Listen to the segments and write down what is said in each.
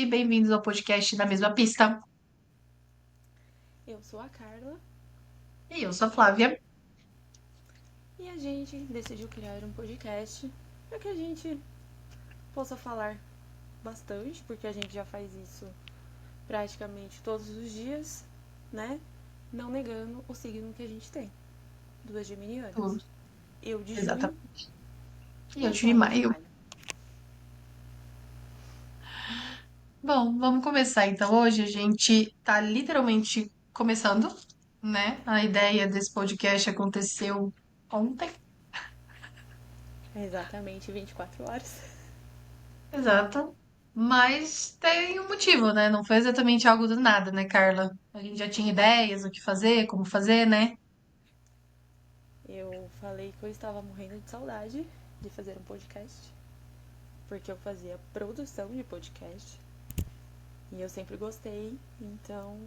noite, bem-vindos ao podcast da mesma pista. Eu sou a Carla E eu sou a Flávia. e a gente decidiu criar um podcast para que a gente possa falar bastante, porque a gente já faz isso praticamente todos os dias, né? Não negando o signo que a gente tem, duas geminianas. Tudo, Eu de junho exatamente. E e eu a de Flávia de maio. maio. Bom, vamos começar então. Hoje a gente tá literalmente começando, né? A ideia desse podcast aconteceu ontem. Exatamente 24 horas. Exato. Mas tem um motivo, né? Não foi exatamente algo do nada, né, Carla? A gente já tinha ideias, o que fazer, como fazer, né? Eu falei que eu estava morrendo de saudade de fazer um podcast, porque eu fazia produção de podcast e eu sempre gostei, então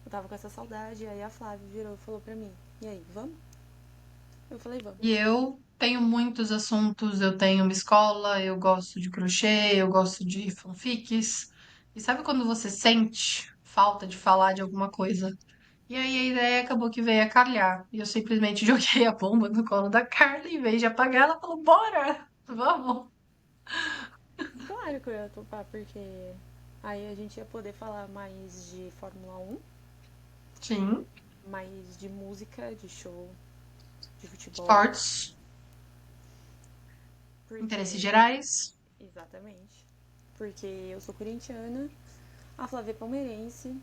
eu tava com essa saudade, aí a Flávia virou e falou pra mim, e aí, vamos? Eu falei, vamos. E eu tenho muitos assuntos, eu tenho uma escola, eu gosto de crochê, eu gosto de fanfics. E sabe quando você sente falta de falar de alguma coisa? E aí a ideia acabou que veio a calhar. E eu simplesmente joguei a bomba no colo da Carla, e em vez de apagar, ela falou: Bora! Vamos! Claro que eu ia topar, porque aí a gente ia poder falar mais de Fórmula 1, Sim, mais de música, de show, de futebol, esportes, interesses porque, gerais. exatamente, porque eu sou corintiana, a Flávia é palmeirense,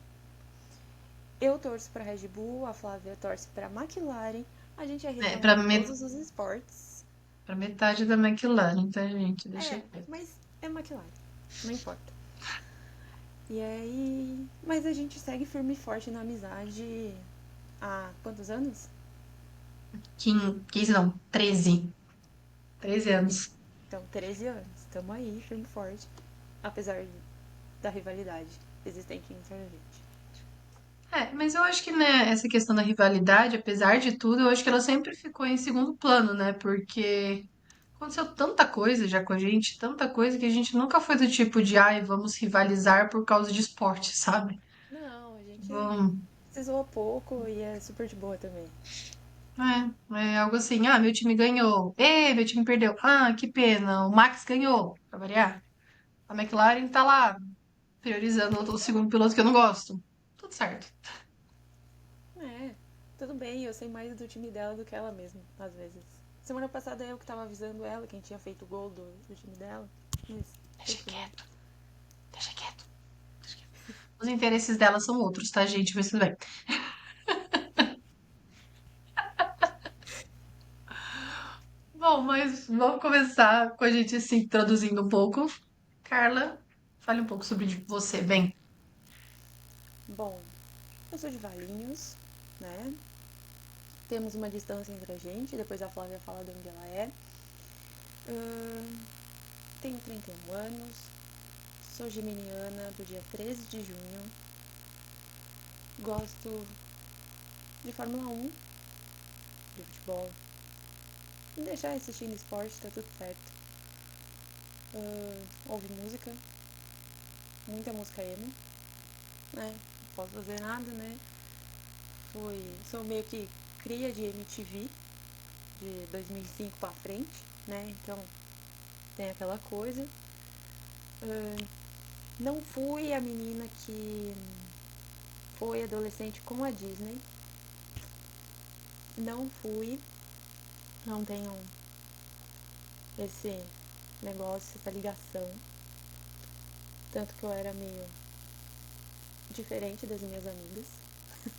eu torço pra Red Bull, a Flávia torce pra McLaren, a gente é É, rival em todos os esportes. pra metade da McLaren, tá, gente? Deixa É, quieto. mas é McLaren, não importa. E aí. Mas a gente segue firme e forte na amizade há quantos anos? 15 não, 13. 13 anos. Então, 13 anos. Estamos aí, firme e forte. Apesar da rivalidade existente entre a gente. É, mas eu acho que, né, essa questão da rivalidade, apesar de tudo, eu acho que ela sempre ficou em segundo plano, né? Porque aconteceu tanta coisa já com a gente, tanta coisa que a gente nunca foi do tipo de, ai, vamos rivalizar por causa de esporte, sabe? Não, a gente Vamos. se zoa pouco e é super de boa também. É algo assim, ah, meu time ganhou, meu time perdeu, ah, que pena, o Max ganhou, pra variar. A McLaren tá lá, priorizando o segundo piloto que eu não gosto. Tudo certo. É, tudo bem, eu sei mais do time dela do que ela mesma, às vezes. Semana passada eu que tava avisando ela quem tinha feito o gol do time dela. Mas, Deixa enfim, né? quieto, deixa quieto. Os interesses dela são outros, tá, gente? Mas tudo bem. Bom, mas vamos começar com a gente se introduzindo um pouco. Carla, fale um pouco sobre você, bem. Bom, eu sou de Valinhos, né? Temos uma distância entre a gente, depois a Flávia fala de onde ela é. Ahn, Tenho 31 anos, sou geminiana do dia 13 de junho, gosto de Fórmula 1, de futebol, e deixar assistindo esporte, tá tudo certo. Ouve música, muita música emo, né? Não posso fazer nada, né? Sou meio que cria de MTV, de 2005 pra frente, né? Então tem aquela coisa. Ahn, não fui a menina que foi adolescente com a Disney. Não fui, não tenho esse negócio, essa ligação. Tanto que eu era meio diferente das minhas amigas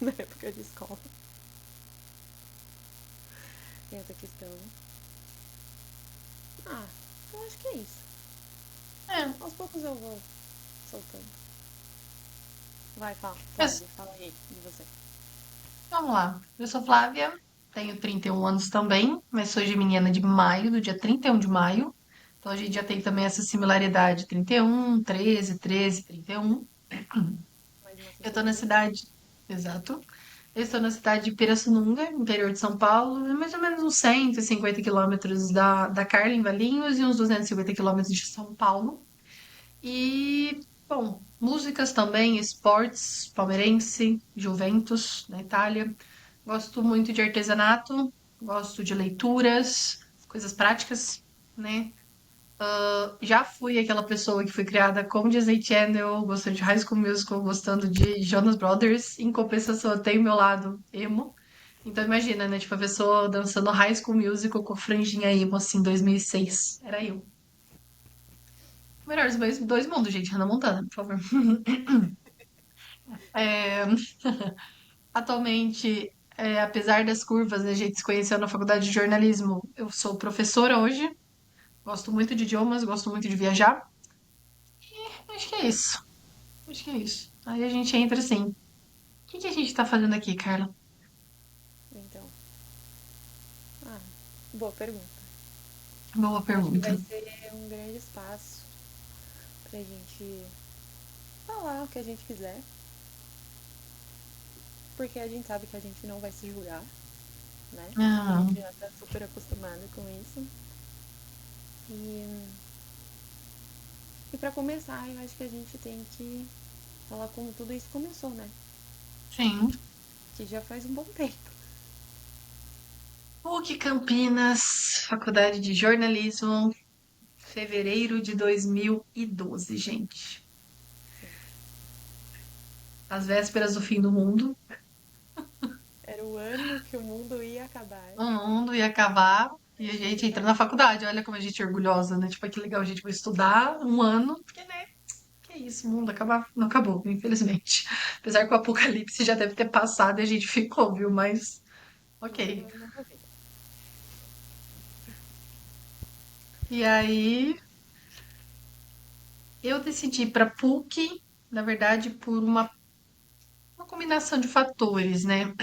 na época de escola. Tem essa questão. Ah, eu acho que é isso. É, Aos poucos eu vou soltando. Vai, fala, mas Flávia, fala aí de você. vamos lá. Eu sou Flávia, tenho 31 anos também, mas sou geminiana de maio, do dia 31 de maio. Então a gente já tem também essa similaridade, 31, 13, 13, 31. Mais uma Eu tô na sincronia. cidade, exato. Eu estou na cidade de Pirassununga, interior de São Paulo, é mais ou menos uns 150 quilômetros da Carla, em Valinhos, e uns 250 quilômetros de São Paulo. E, bom, Músicas também, esportes, palmeirense, Juventus, na Itália. Gosto muito de artesanato, gosto de leituras, coisas práticas, né? Já fui aquela pessoa que foi criada com Disney Channel, gostando de High School Musical, gostando de Jonas Brothers. Em compensação, eu tenho meu lado emo. Então imagina, né? Tipo, a pessoa dançando High School Musical com franjinha emo, assim, 2006. Era eu. Melhores dois mundos, gente. Hannah Montana, por favor. É, atualmente, apesar das curvas, né, a gente se conheceu na faculdade de jornalismo. Eu sou professora hoje. Gosto muito de idiomas, gosto muito de viajar. Acho que é isso. Acho que é isso. Aí a gente entra assim. O que que a gente tá fazendo aqui, Carla? Então, ah, boa pergunta. Boa Acho que pergunta. vai ser um grande espaço pra gente falar o que a gente quiser, porque a gente sabe que a gente não vai se julgar, né? A Ah, gente já tá super acostumada com isso. E, e para começar, eu acho que a gente tem que falar como tudo isso começou, né? sim. Que já faz um bom tempo. PUC Campinas, Faculdade de Jornalismo, fevereiro de 2012, gente. Às vésperas do fim do mundo. Era o ano que o mundo ia acabar. O mundo ia acabar e a gente entra na faculdade. Olha como a gente é orgulhosa, né? Tipo, que legal, a gente vai estudar um ano, porque, né? Que isso, o mundo acabar, não acabou, infelizmente. Apesar que o apocalipse já deve ter passado e a gente ficou, viu? Mas, ok. Mas nada a ver. E aí, eu decidi ir para PUC, na verdade, por uma combinação de fatores, né?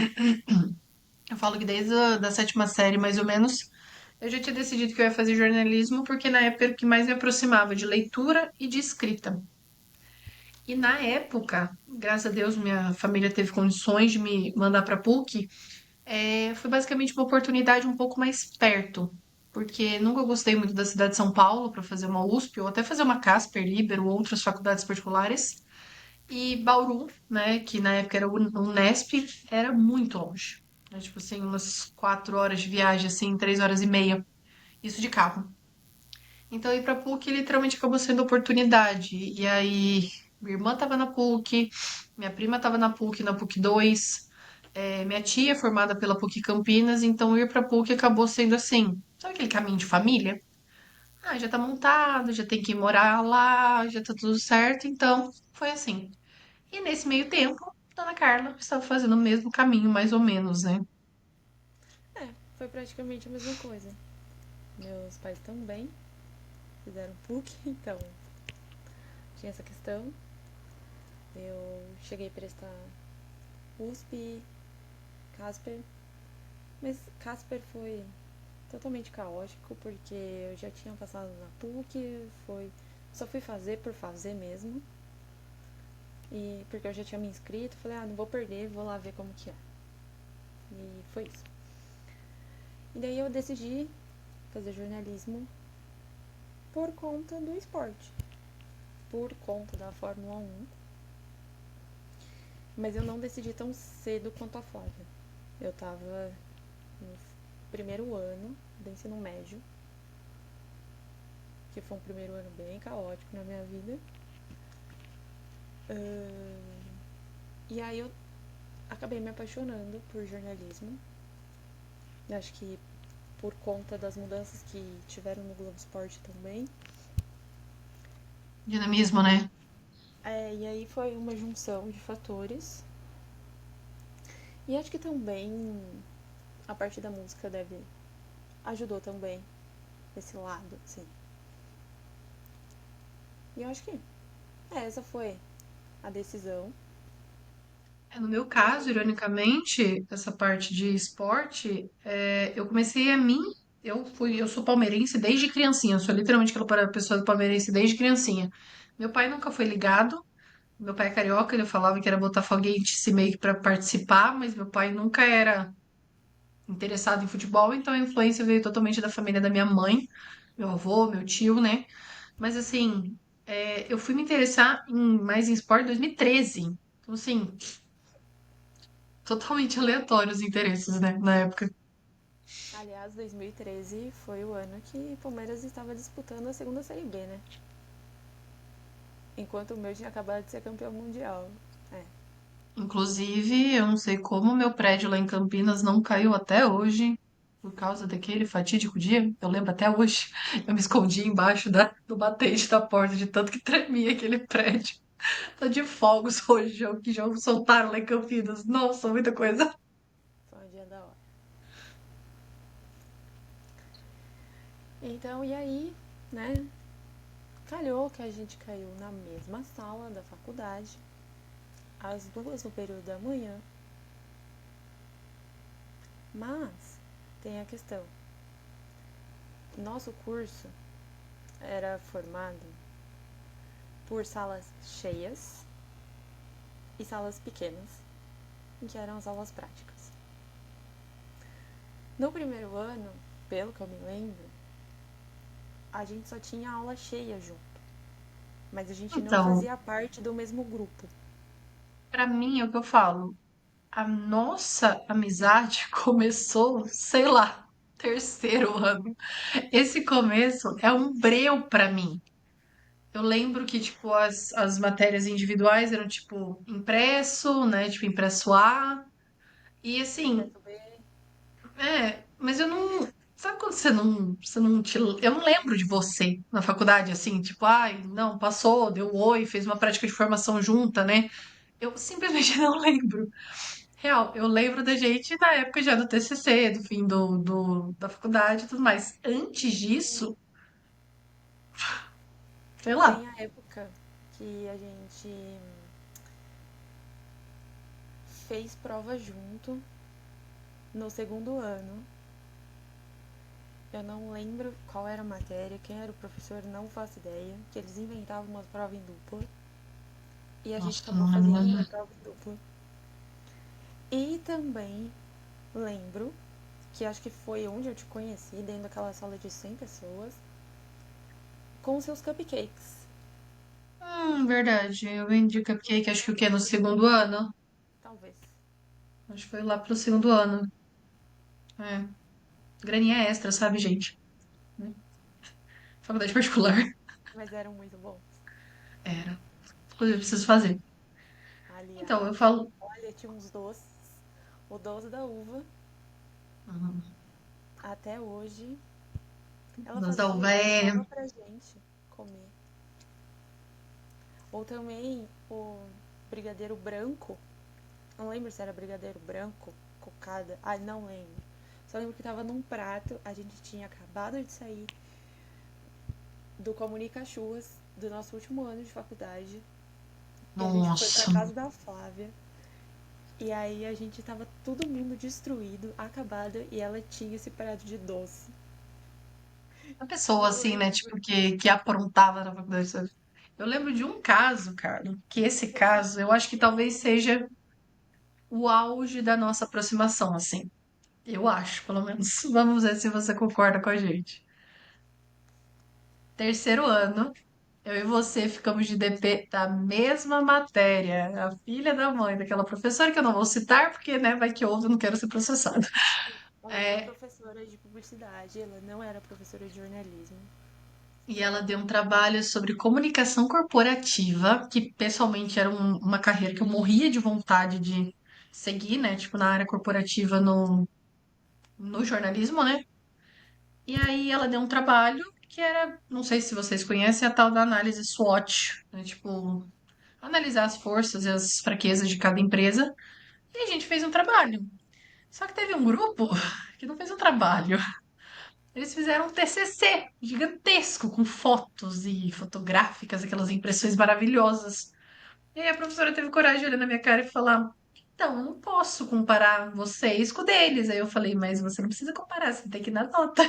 Eu falo que desde a da sétima série, mais ou menos, eu já tinha decidido que eu ia fazer jornalismo, porque na época era o que mais me aproximava de leitura e de escrita. E na época, graças a Deus, minha família teve condições de me mandar para PUC. Foi basicamente uma oportunidade um pouco mais perto, porque nunca gostei muito da cidade de São Paulo para fazer uma USP ou até fazer uma Casper, Libero ou outras faculdades particulares. E Bauru, né, que na época era o Unesp, era muito longe. Tipo assim, umas 4 horas de viagem, assim, 3 horas e meia. Isso de carro. Então ir pra PUC literalmente acabou sendo oportunidade. E aí, minha irmã tava na PUC, minha prima tava na PUC, na PUC 2, minha tia é formada pela PUC Campinas, então ir pra PUC acabou sendo assim, sabe aquele caminho de família? Ah, já tá montado, já tem que ir morar lá, já tá tudo certo, então foi assim. E nesse meio tempo, Dona Carla estava fazendo o mesmo caminho, mais ou menos, né? É, foi praticamente a mesma coisa. Meus pais também fizeram PUC, então tinha essa questão. Eu cheguei a prestar USP, Casper, mas Casper foi totalmente caótico porque eu já tinha passado na PUC, só fui fazer por fazer mesmo. E porque eu já tinha me inscrito, falei, não vou perder, vou lá ver como que é. E foi isso. E daí eu decidi fazer jornalismo por conta do esporte, por conta da Fórmula 1. Mas eu não decidi tão cedo quanto a Flávia. Eu tava no primeiro ano do ensino médio, que foi um primeiro ano bem caótico na minha vida. E aí eu acabei me apaixonando por jornalismo. Acho que por conta das mudanças que tiveram no Globo Esporte também. Dinamismo, né? E aí foi uma junção de fatores. E acho que também a parte da música ajudou também esse lado, assim. E eu acho que essa foi a decisão. No meu caso, ironicamente, essa parte de esporte, eu comecei a mim. Eu sou palmeirense desde criancinha. Eu sou literalmente aquela pessoa do palmeirense desde criancinha. Meu pai nunca foi ligado. Meu pai é carioca, ele falava que era botafoguense meio que para participar, mas meu pai nunca era interessado em futebol, então a influência veio totalmente da família da minha mãe, meu avô, meu tio, né? Mas assim, Eu fui me interessar mais em esporte em 2013. Então, assim, totalmente aleatórios os interesses, né, na época. Aliás, 2013 foi o ano que o Palmeiras estava disputando a segunda Série B, né? Enquanto o meu tinha acabado de ser campeão mundial. É, Inclusive, eu não sei como meu prédio lá em Campinas não caiu até hoje por causa daquele fatídico dia. Eu lembro até hoje. Eu me escondi embaixo do batente da porta de tanto que tremia aquele prédio. Tá de fogos hoje, que jogo soltaram lá em Campinas. Nossa, muita coisa. foi um dia da hora. Então, e aí, né? Calhou que a gente caiu na mesma sala da faculdade, às 2 no período da manhã. Mas tem a questão. Nosso curso era formado por salas cheias e salas pequenas, em que eram as aulas práticas. No primeiro ano, pelo que eu me lembro, a gente só tinha aula cheia junto, mas a gente não Então, fazia parte do mesmo grupo. pra mim é o que eu falo. A nossa amizade começou, sei lá, terceiro ano. Esse começo é um breu pra mim. Eu lembro que, tipo, as matérias individuais eram, tipo, impresso, né? Tipo, impresso A. E, assim, Impresso B, mas eu não... Sabe quando você não te... Eu não lembro de você na faculdade, assim, tipo, ai, não, passou, deu oi, fez uma prática de formação junta, né? Eu simplesmente não lembro. Real, eu lembro da gente na época já do TCC, do fim da faculdade e tudo mais. Antes tem, disso, sei tem lá. a época que a gente fez prova junto no segundo ano. Eu não lembro qual era a matéria, quem era o professor, não faço ideia. Que eles inventavam uma prova em dupla. E a gente Nossa, acabou não lembro fazendo mesmo. uma prova em dupla. E também lembro que acho que foi onde eu te conheci, dentro daquela sala de 100 pessoas, com seus cupcakes. Verdade. Eu vendi cupcake, acho que o quê? No segundo ano? Talvez. Acho que foi lá pro segundo ano. É. Graninha extra, sabe, gente? Né? Faculdade particular. Mas eram muito bons. Era. Inclusive, eu preciso fazer. Então, eu Aliás, falo. olha, tinha uns doces. O doce da uva, Uhum. até hoje, ela Nós da fazia uva e é. levava pra gente comer. Ou também o brigadeiro branco. Não lembro se era brigadeiro branco, cocada. Ai, não lembro. Só lembro que tava num prato, a gente tinha acabado de sair do Comunica Churras do nosso último ano de faculdade. E a gente foi pra Nossa. casa da Flávia. E aí a gente tava todo mundo destruído, acabada, e ela tinha esse prato de doce. Uma E pessoa eu assim, né? lembro Tipo, que aprontava na faculdade, sabe? Eu lembro de um caso, cara, que esse caso eu acho que talvez seja o auge da nossa aproximação, assim. Eu acho, pelo menos. Vamos ver se você concorda com a gente. Terceiro ano, eu e você ficamos de DP da mesma matéria. A filha da mãe daquela professora, que eu não vou citar, porque, né, vai que ouve, eu não quero ser processada. ela era É, professora de publicidade, ela não era professora de jornalismo. e ela deu um trabalho sobre comunicação corporativa, que pessoalmente era uma carreira que eu morria de vontade de seguir, né? Tipo, na área corporativa no jornalismo, né? E aí ela deu um trabalho que era, não sei se vocês conhecem, a tal da análise SWOT, né? Tipo, analisar as forças e as fraquezas de cada empresa. E a gente fez um trabalho. Só que teve um grupo que não fez um trabalho. Eles fizeram um TCC gigantesco com fotos e fotográficas, aquelas impressões maravilhosas. E aí a professora teve coragem de olhar na minha cara e falar: Então, eu não posso comparar vocês com o deles. Aí eu falei: Mas você não precisa comparar, você tem que dar nota.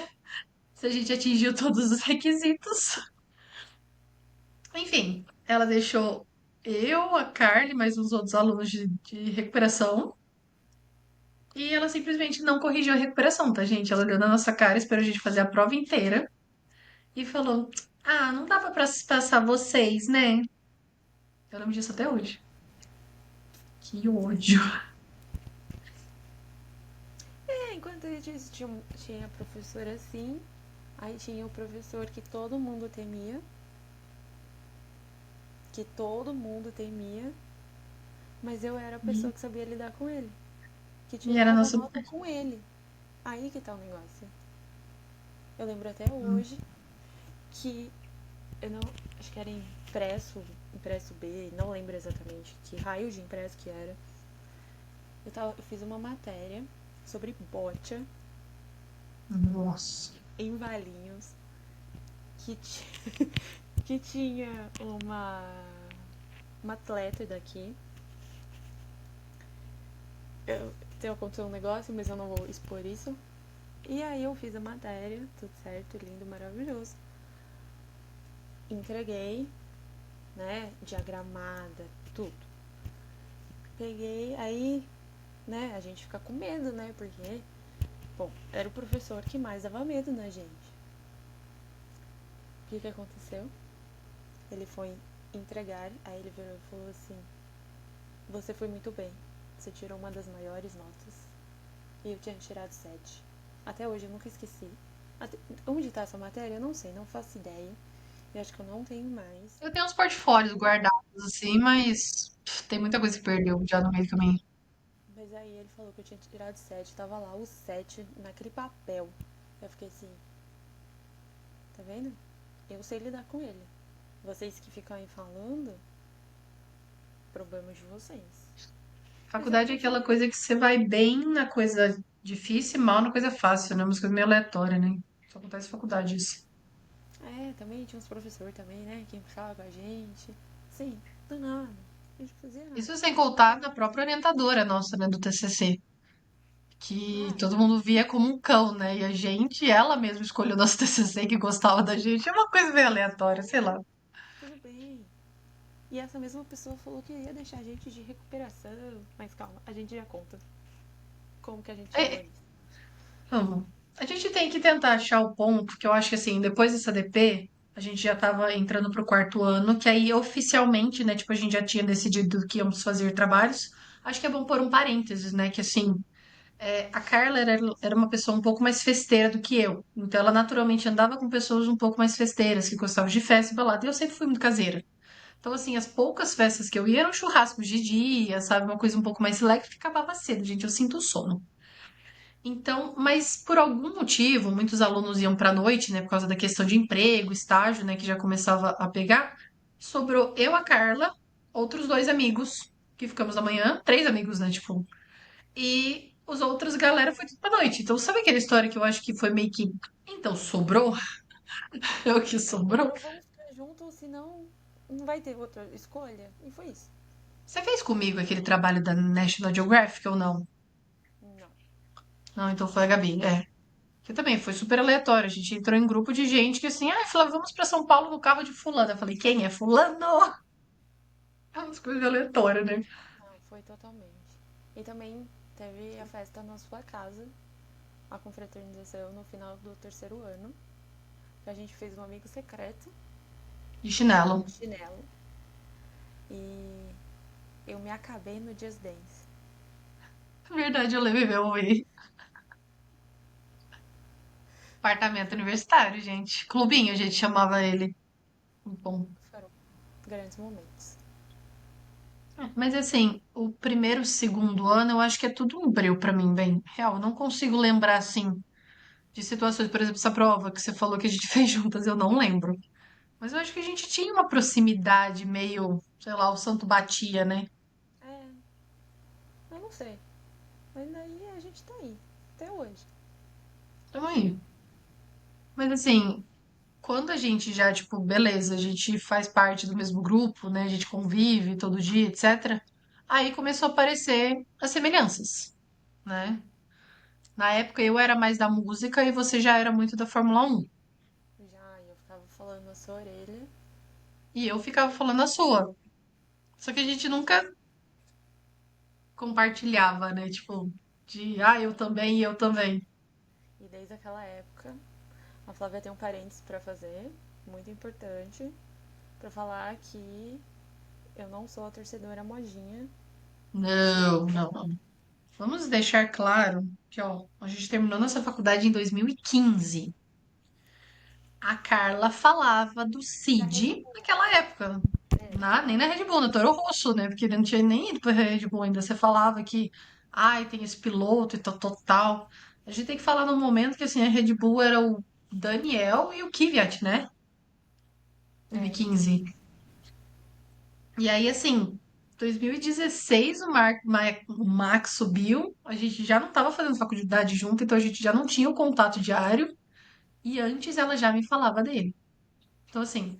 Se a gente atingiu todos os requisitos. Enfim, ela deixou eu, a Carly, mais uns outros alunos de recuperação. E ela simplesmente não corrigiu a recuperação, tá, gente? Ela olhou na nossa cara, esperou a gente fazer a prova inteira e falou: Ah, não dava pra se passar vocês, né? Eu lembro disso até hoje. Que ódio. É, enquanto a gente tinha professor assim, aí tinha o professor que todo mundo temia, mas eu era a pessoa que sabia lidar com ele, que E era tirava nosso. nota com ele. Aí que tá o negócio. Eu lembro até hoje que eu não. Acho que era impresso B, não lembro exatamente que raio de impresso que era. Eu fiz uma matéria sobre bocha Nossa. em Valinhos, que tinha uma atleta daqui. Tem aconteceu um negócio, mas eu não vou expor isso. E aí eu fiz a matéria, tudo certo, lindo, maravilhoso. Entreguei, né, diagramada, tudo. Peguei, aí, né, a gente fica com medo, né, porque, bom, era o professor que mais dava medo na gente. O que que aconteceu? Ele foi entregar, aí ele virou e falou assim: Você foi muito bem, você tirou uma das maiores notas. E eu tinha tirado 7. Até hoje eu nunca esqueci. Onde tá essa matéria? Eu não sei, não faço ideia. Eu acho que eu não tenho mais. Eu tenho uns portfólios guardados assim, mas tem muita coisa que perdeu já no meio do caminho. Mas aí ele falou que eu tinha tirado 7. Tava lá o 7 naquele papel. Eu fiquei assim, tá vendo? Eu sei lidar com ele. Vocês que ficam aí falando, problemas de vocês. Mas é o Faculdade que é eu aquela falei. coisa que você vai bem na coisa difícil e mal na coisa fácil, né? Umas coisas meio aleatórias, né? Só acontece em faculdade isso. É, também tinha uns professores também, né? Que puxava com a gente. Sim, do nada. A gente não fazia nada. Isso sem contar na própria orientadora nossa, né, do TCC, que Ah, todo mundo via como um cão, né? E a gente, ela mesma escolheu nosso TCC que gostava da gente. É uma coisa meio aleatória, sei lá. tudo bem. E essa mesma pessoa falou que ia deixar a gente de recuperação. Mas calma, a gente já conta como que a gente chegou É, nisso. vamos. A gente tem que tentar achar o ponto, que eu acho que assim, depois dessa DP, a gente já tava entrando pro quarto ano, que aí oficialmente, né, tipo, a gente já tinha decidido que íamos fazer trabalhos. Acho que é bom pôr um parênteses, né, que assim, a Carla era uma pessoa um pouco mais festeira do que eu. Então ela naturalmente andava com pessoas um pouco mais festeiras, que gostavam de festa e balada, e eu sempre fui muito caseira. Então, assim, as poucas festas que eu ia eram churrascos de dia, sabe, uma coisa um pouco mais select, que acabava cedo, gente, eu sinto sono. Então, mas por algum motivo, muitos alunos iam para a noite, né, por causa da questão de emprego, estágio, né, que já começava a pegar. Sobrou eu, a Carla, outros dois amigos, que ficamos da manhã, três amigos, né, tipo, e os outros galera foi tudo pra noite. Então, sabe aquela história que eu acho que foi meio que, então, sobrou? É o que sobrou? Sobrou, vamos ficar juntos, senão não vai ter outra escolha. E foi isso. Você fez comigo aquele trabalho da National Geographic ou não? Não. Não, então foi a Gabi, é. Que também foi super aleatório. A gente entrou em grupo de gente que assim, ah, Flávia, vamos pra São Paulo no carro de fulano. Eu falei, quem é fulano? É umas coisas aleatórias, né? Não, foi totalmente. E também teve a festa na sua casa, a confraternização no final do terceiro ano. Que a gente fez um amigo secreto, De chinelo. de chinelo. E eu me acabei no Just Dance. Na verdade, eu levei meu apartamento universitário, gente. Clubinho, a gente chamava ele. Muito bom. Foram grandes momentos. Mas assim, o primeiro, segundo ano, eu acho que é tudo um breu pra mim, bem. Real, eu não consigo lembrar, assim, de situações, por exemplo, essa prova que você falou que a gente fez juntas, eu não lembro. Mas eu acho que a gente tinha uma proximidade meio, sei lá, o santo batia, né? É, eu não sei. Mas daí a gente tá aí, até hoje. Tamo aí. Mas assim, quando a gente já, tipo, beleza, a gente faz parte do mesmo grupo, né? A gente convive todo dia, etc. Aí começou a aparecer as semelhanças, né? Na época eu era mais da música e você já era muito da Fórmula 1. Já eu ficava falando na sua orelha. E eu ficava falando a sua. Só que a gente nunca compartilhava, né? Tipo, eu também e eu também. E desde aquela época, a Flávia tem um parênteses pra fazer. muito importante pra falar que eu não sou a torcedora modinha. Não, não, não. Vamos deixar claro que, ó, a gente terminou nossa faculdade em 2015. A Carla falava do Da Red Cid Bull. naquela época. É, Nem na Red Bull, na Toro Rosso, né? Porque ele não tinha nem ido pra Red Bull ainda. Você falava que, ai, tem esse piloto e tal, tal, tal. A gente tem que falar no momento que, assim, a Red Bull era o Daniel e o Kvyat, né? é. 2015. E aí, assim, 2016 o Max subiu, a gente já não estava fazendo faculdade junto, então a gente já não tinha o contato diário, e antes ela já me falava dele. Então, assim,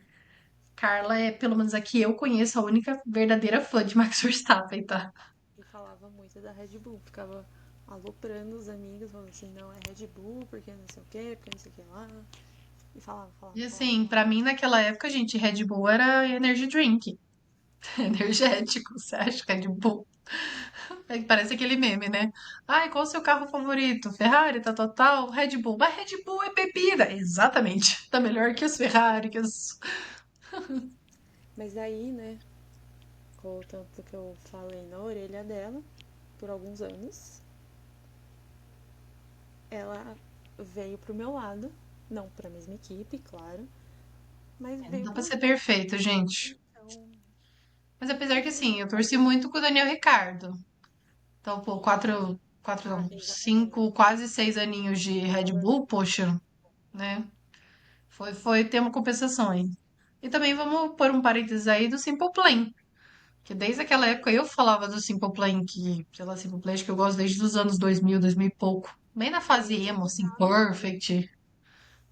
Carla é, pelo menos aqui eu conheço, a única verdadeira fã de Max Verstappen, tá? E falava muito da Red Bull. Ficava aloprando os amigos, falando assim, não, é Red Bull, porque não sei o que, porque não sei o que lá. E falava, falava, E falava, assim, falava. pra mim naquela época, gente, Red Bull era energy drink, energético, você acha que Red Bull? Parece aquele meme, né? Ai, qual o seu carro favorito? Ferrari, tal, tal, tal. Red Bull. Mas Red Bull é bebida. Exatamente. Tá melhor que os Ferrari, que os... Mas aí, né, com o tanto que eu falei na orelha dela, por alguns anos, ela veio pro meu lado, não pra mesma equipe, claro, mas Não veio dá pra pro ser meu. perfeito, gente. Então, Mas apesar que, sempre assim, eu gostei torci dela. muito com o Daniel Ricardo. Então, pô, quatro Ah, não, exatamente. 5, quase 6 aninhos de Red Ela, Bull, poxa, né? Foi ter uma compensação aí. E também vamos pôr um parênteses aí do Simple Plan. Que desde aquela época eu falava do Simple Plan, que, sei lá, Simple Plan, acho que eu gosto desde os anos 2000, 2000 e pouco. Bem na eu fase nem tinha emo, assim, escutado ainda. Perfect,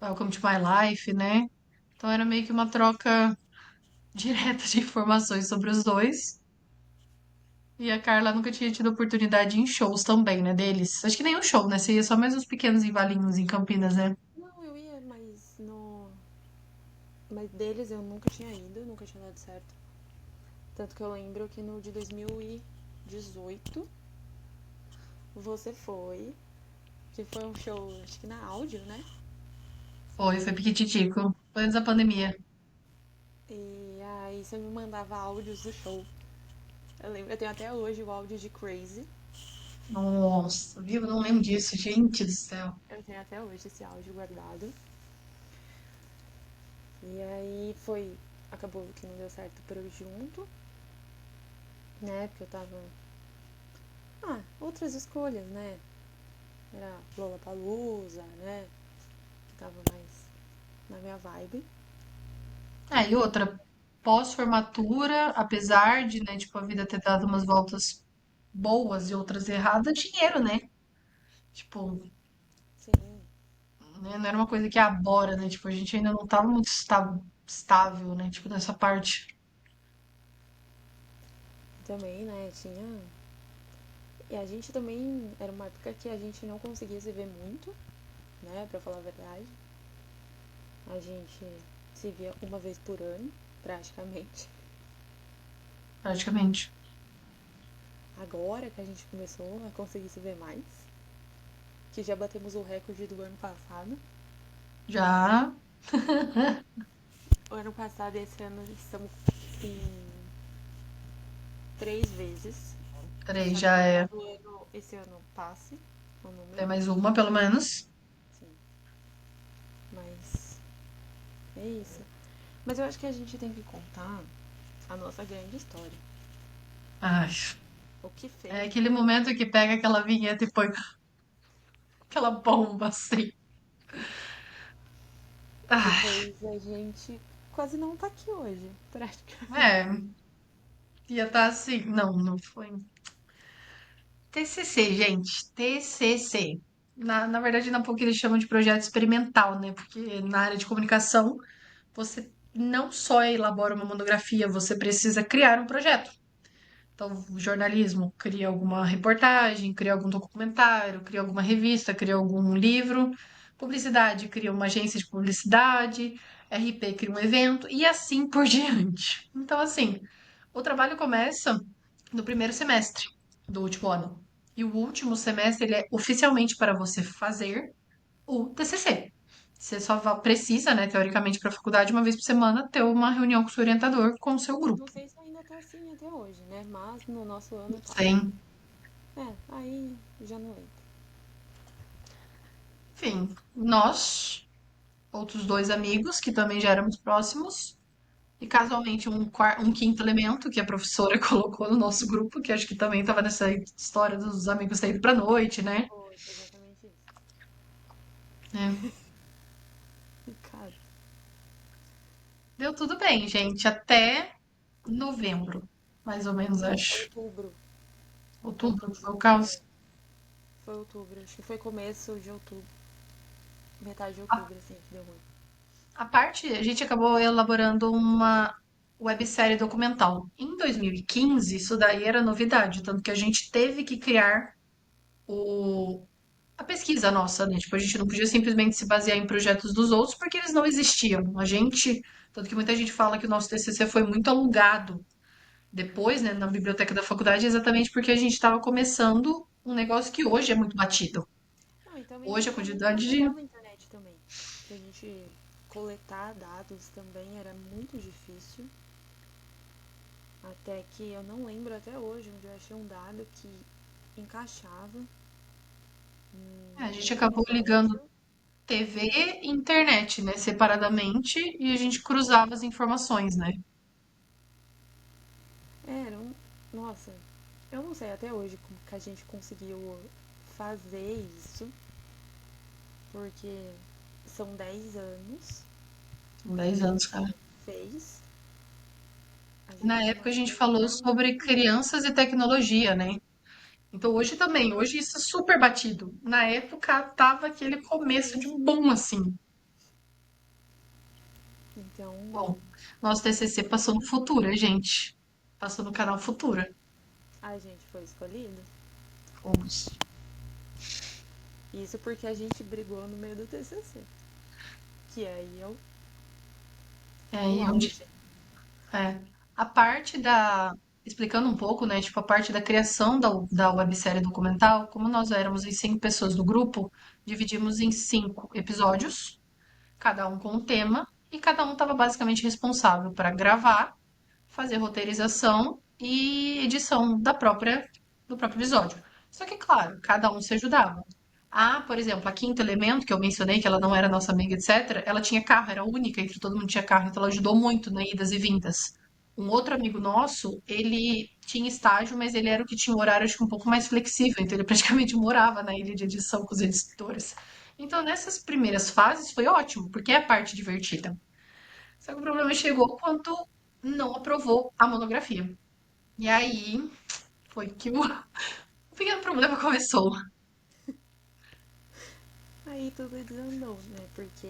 Welcome to My Life, né? Então era meio que uma troca direta de informações sobre os dois. E a Carla nunca tinha tido oportunidade em shows também, né, deles. Acho que nenhum show, né? Você ia só mais uns pequenos embalinhos em Campinas, né? Não, eu ia, mas no. Mas deles eu nunca tinha ido, nunca tinha dado certo. Tanto que eu lembro que no de 2018 você foi, que foi um show, acho que na áudio, né? Foi piquititico. Foi antes da pandemia. E aí você me mandava áudios do show. Eu lembro, eu tenho até hoje o áudio de Crazy. Nossa, viu? Eu não lembro disso, gente do céu. Eu tenho até hoje esse áudio guardado. E aí foi. Acabou que não deu certo por eu junto, né? Porque eu tava. Ah, outras escolhas, né? Era Lollapalooza, né? Que tava mais na minha vibe. Ah, e outra, pós-formatura, apesar de, né, tipo, a vida ter dado umas voltas boas e outras erradas, dinheiro, né? Tipo, Sim, né, não era uma coisa que agora, né? Tipo, a gente ainda não tava muito estável, né? Tipo, nessa parte. também, né? Tinha. E a gente também. Era uma época que a gente não conseguia se ver muito, né? Pra falar a verdade. A gente se via uma vez por ano, praticamente. Praticamente. Agora que a gente começou a conseguir se ver mais, que já batemos o recorde do ano passado. Já O ano passado e esse ano estamos em 3 vezes. três, Espero já que no é. final do ano, esse ano passe o Tem número. mais uma, pelo menos. Sim, mas é isso. Mas eu acho que a gente tem que contar a nossa grande história. Ai, O que é fez aquele momento que pega aquela vinheta e põe aquela bomba assim. que Ai, fez a gente quase não tá aqui hoje, praticamente. é, ia estar assim. Não, não foi. TCC, gente. TCC. Na verdade, na PUC eles chamam de projeto experimental, né? Porque na área de comunicação, você não só elabora uma monografia, você precisa criar um projeto. Então, o jornalismo cria alguma reportagem, cria algum documentário, cria alguma revista, cria algum livro. Publicidade cria uma agência de publicidade. RP cria um evento e assim por diante. Então, assim, o trabalho começa no primeiro semestre do último ano. E o último semestre ele é oficialmente para você fazer o TCC. Você só precisa, né, teoricamente, para a faculdade, uma vez por semana, ter uma reunião com o seu orientador, com o seu Não grupo. sei se ainda tá assim até hoje, né? Mas no nosso ano tava. Sim. É, aí já não lembro. Enfim, nós, outros dois amigos, que também já éramos próximos, e casualmente um quinto elemento que a professora colocou no nosso grupo, que acho que também estava nessa história dos amigos saindo pra noite, né? Foi exatamente isso. É. Cara, Deu tudo bem, gente, até novembro, mais ou menos, acho. outubro. Outubro, foi o Outubro. caos. Foi outubro. Acho que foi começo de outubro. Metade de A, outubro, assim, que deu ruim. a parte, a gente acabou elaborando uma websérie documental. Em 2015, isso daí era novidade, tanto que a gente teve que criar o, a pesquisa nossa, né? Tipo, a gente não podia simplesmente se basear em projetos dos outros porque eles não existiam. A gente, tanto que muita gente fala que o nosso TCC foi muito alugado depois, né, na biblioteca da faculdade, exatamente porque a gente estava começando um negócio que hoje é muito batido. Não, e também não Hoje a tinha muito quantidade de. material na internet também. Pra gente coletar dados também era muito difícil. Até que eu não lembro até hoje onde eu achei um dado que encaixava A gente num acabou ligando episódio. TV e internet, né, separadamente, e a gente cruzava as informações, né? Era um. Nossa, eu não sei até hoje como que a gente conseguiu fazer isso, porque são 10 anos Com que a 10 anos, gente cara. fez. A Na gente época a gente matou falou sobre muito. crianças e tecnologia, né? Então hoje também, hoje isso é super batido. Na época tava aquele No começo de começo. um boom assim. Então, Bom, nosso TCC passou no Futura, gente. Passou no canal Futura. a gente foi escolhido. Fomos. Isso porque a gente brigou no meio do TCC. Que aí é É, o e onde, auge. é, a parte da, explicando um pouco, né, tipo, a parte da criação da websérie documental, como nós éramos em 5 pessoas do grupo, dividimos em 5 episódios, cada um com um tema, e cada um estava basicamente responsável para gravar, fazer roteirização e edição do próprio episódio. Só que, claro, cada um se ajudava. Por exemplo, a Quinto Elemento, que eu mencionei, que ela não era nossa amiga, etc., ela tinha carro, era a única entre todo mundo que tinha carro, então ela ajudou muito na idas e vindas. Um outro amigo nosso, ele tinha estágio, mas ele era o que tinha um horário acho que um pouco mais flexível, então ele praticamente morava na ilha de edição com os editores. Então, nessas primeiras fases foi ótimo, porque é a parte divertida. Só que o problema chegou quando não aprovou a monografia. E aí foi que o pequeno problema começou. Aí tudo desandou, né? Porque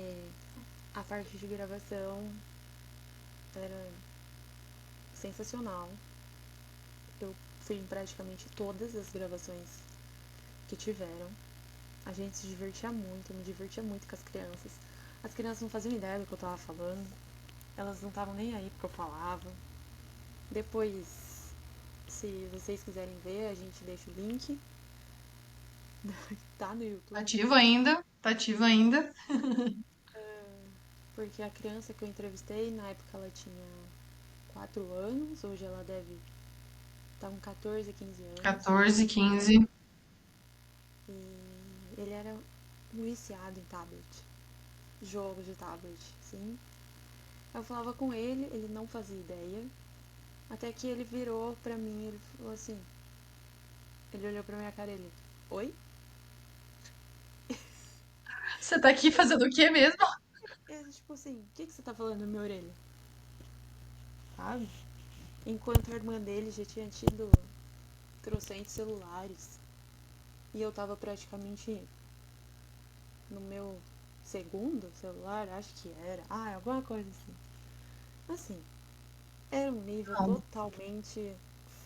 a parte de gravação era sensacional. Eu fui em praticamente todas as gravações que tiveram. A gente se divertia muito, eu me divertia muito com as crianças. As crianças não faziam ideia do que eu tava falando. Elas não estavam nem aí porque eu falava. Depois, se vocês quiserem ver, a gente deixa o link. Tá no YouTube. Tá ativo ainda. Porque a criança que eu entrevistei, na época ela tinha 4 anos, hoje ela deve estar com 14, 15 anos. 14, 15. E ele era viciado em tablet, jogos de tablet, sim. Eu falava com ele, ele não fazia ideia. Até que ele virou pra mim e ele falou assim, ele olhou pra minha cara e ele, oi? Você tá aqui fazendo o quê mesmo? Ele, tipo assim, o que você tá falando na minha orelha? Sabe? Enquanto a irmã dele já tinha tido trocentos celulares. E eu tava praticamente no meu segundo celular, acho que era. Alguma coisa assim. Assim, era um nível Não. totalmente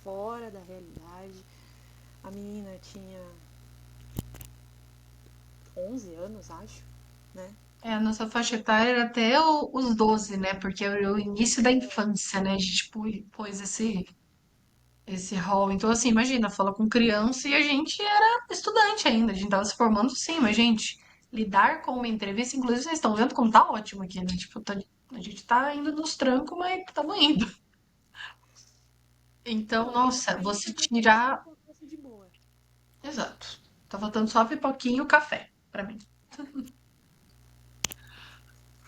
fora da realidade. A menina tinha 11 anos, acho, né? É, a nossa faixa etária era até os 12, né? Porque era o início da infância, né? A gente pôs esse rol. Então, assim, imagina, fala com criança e a gente era estudante ainda. A gente tava se formando sim, mas, gente. lidar com uma entrevista, inclusive vocês estão vendo como tá ótimo aqui, né? Tipo, a gente tá indo nos trancos, mas estamos indo. Então, Não, eu tô nossa, saindo você porque eu tô achando tirar. que eu faço de boa. Exato. Tá faltando só a pipoquinha e o café pra mim.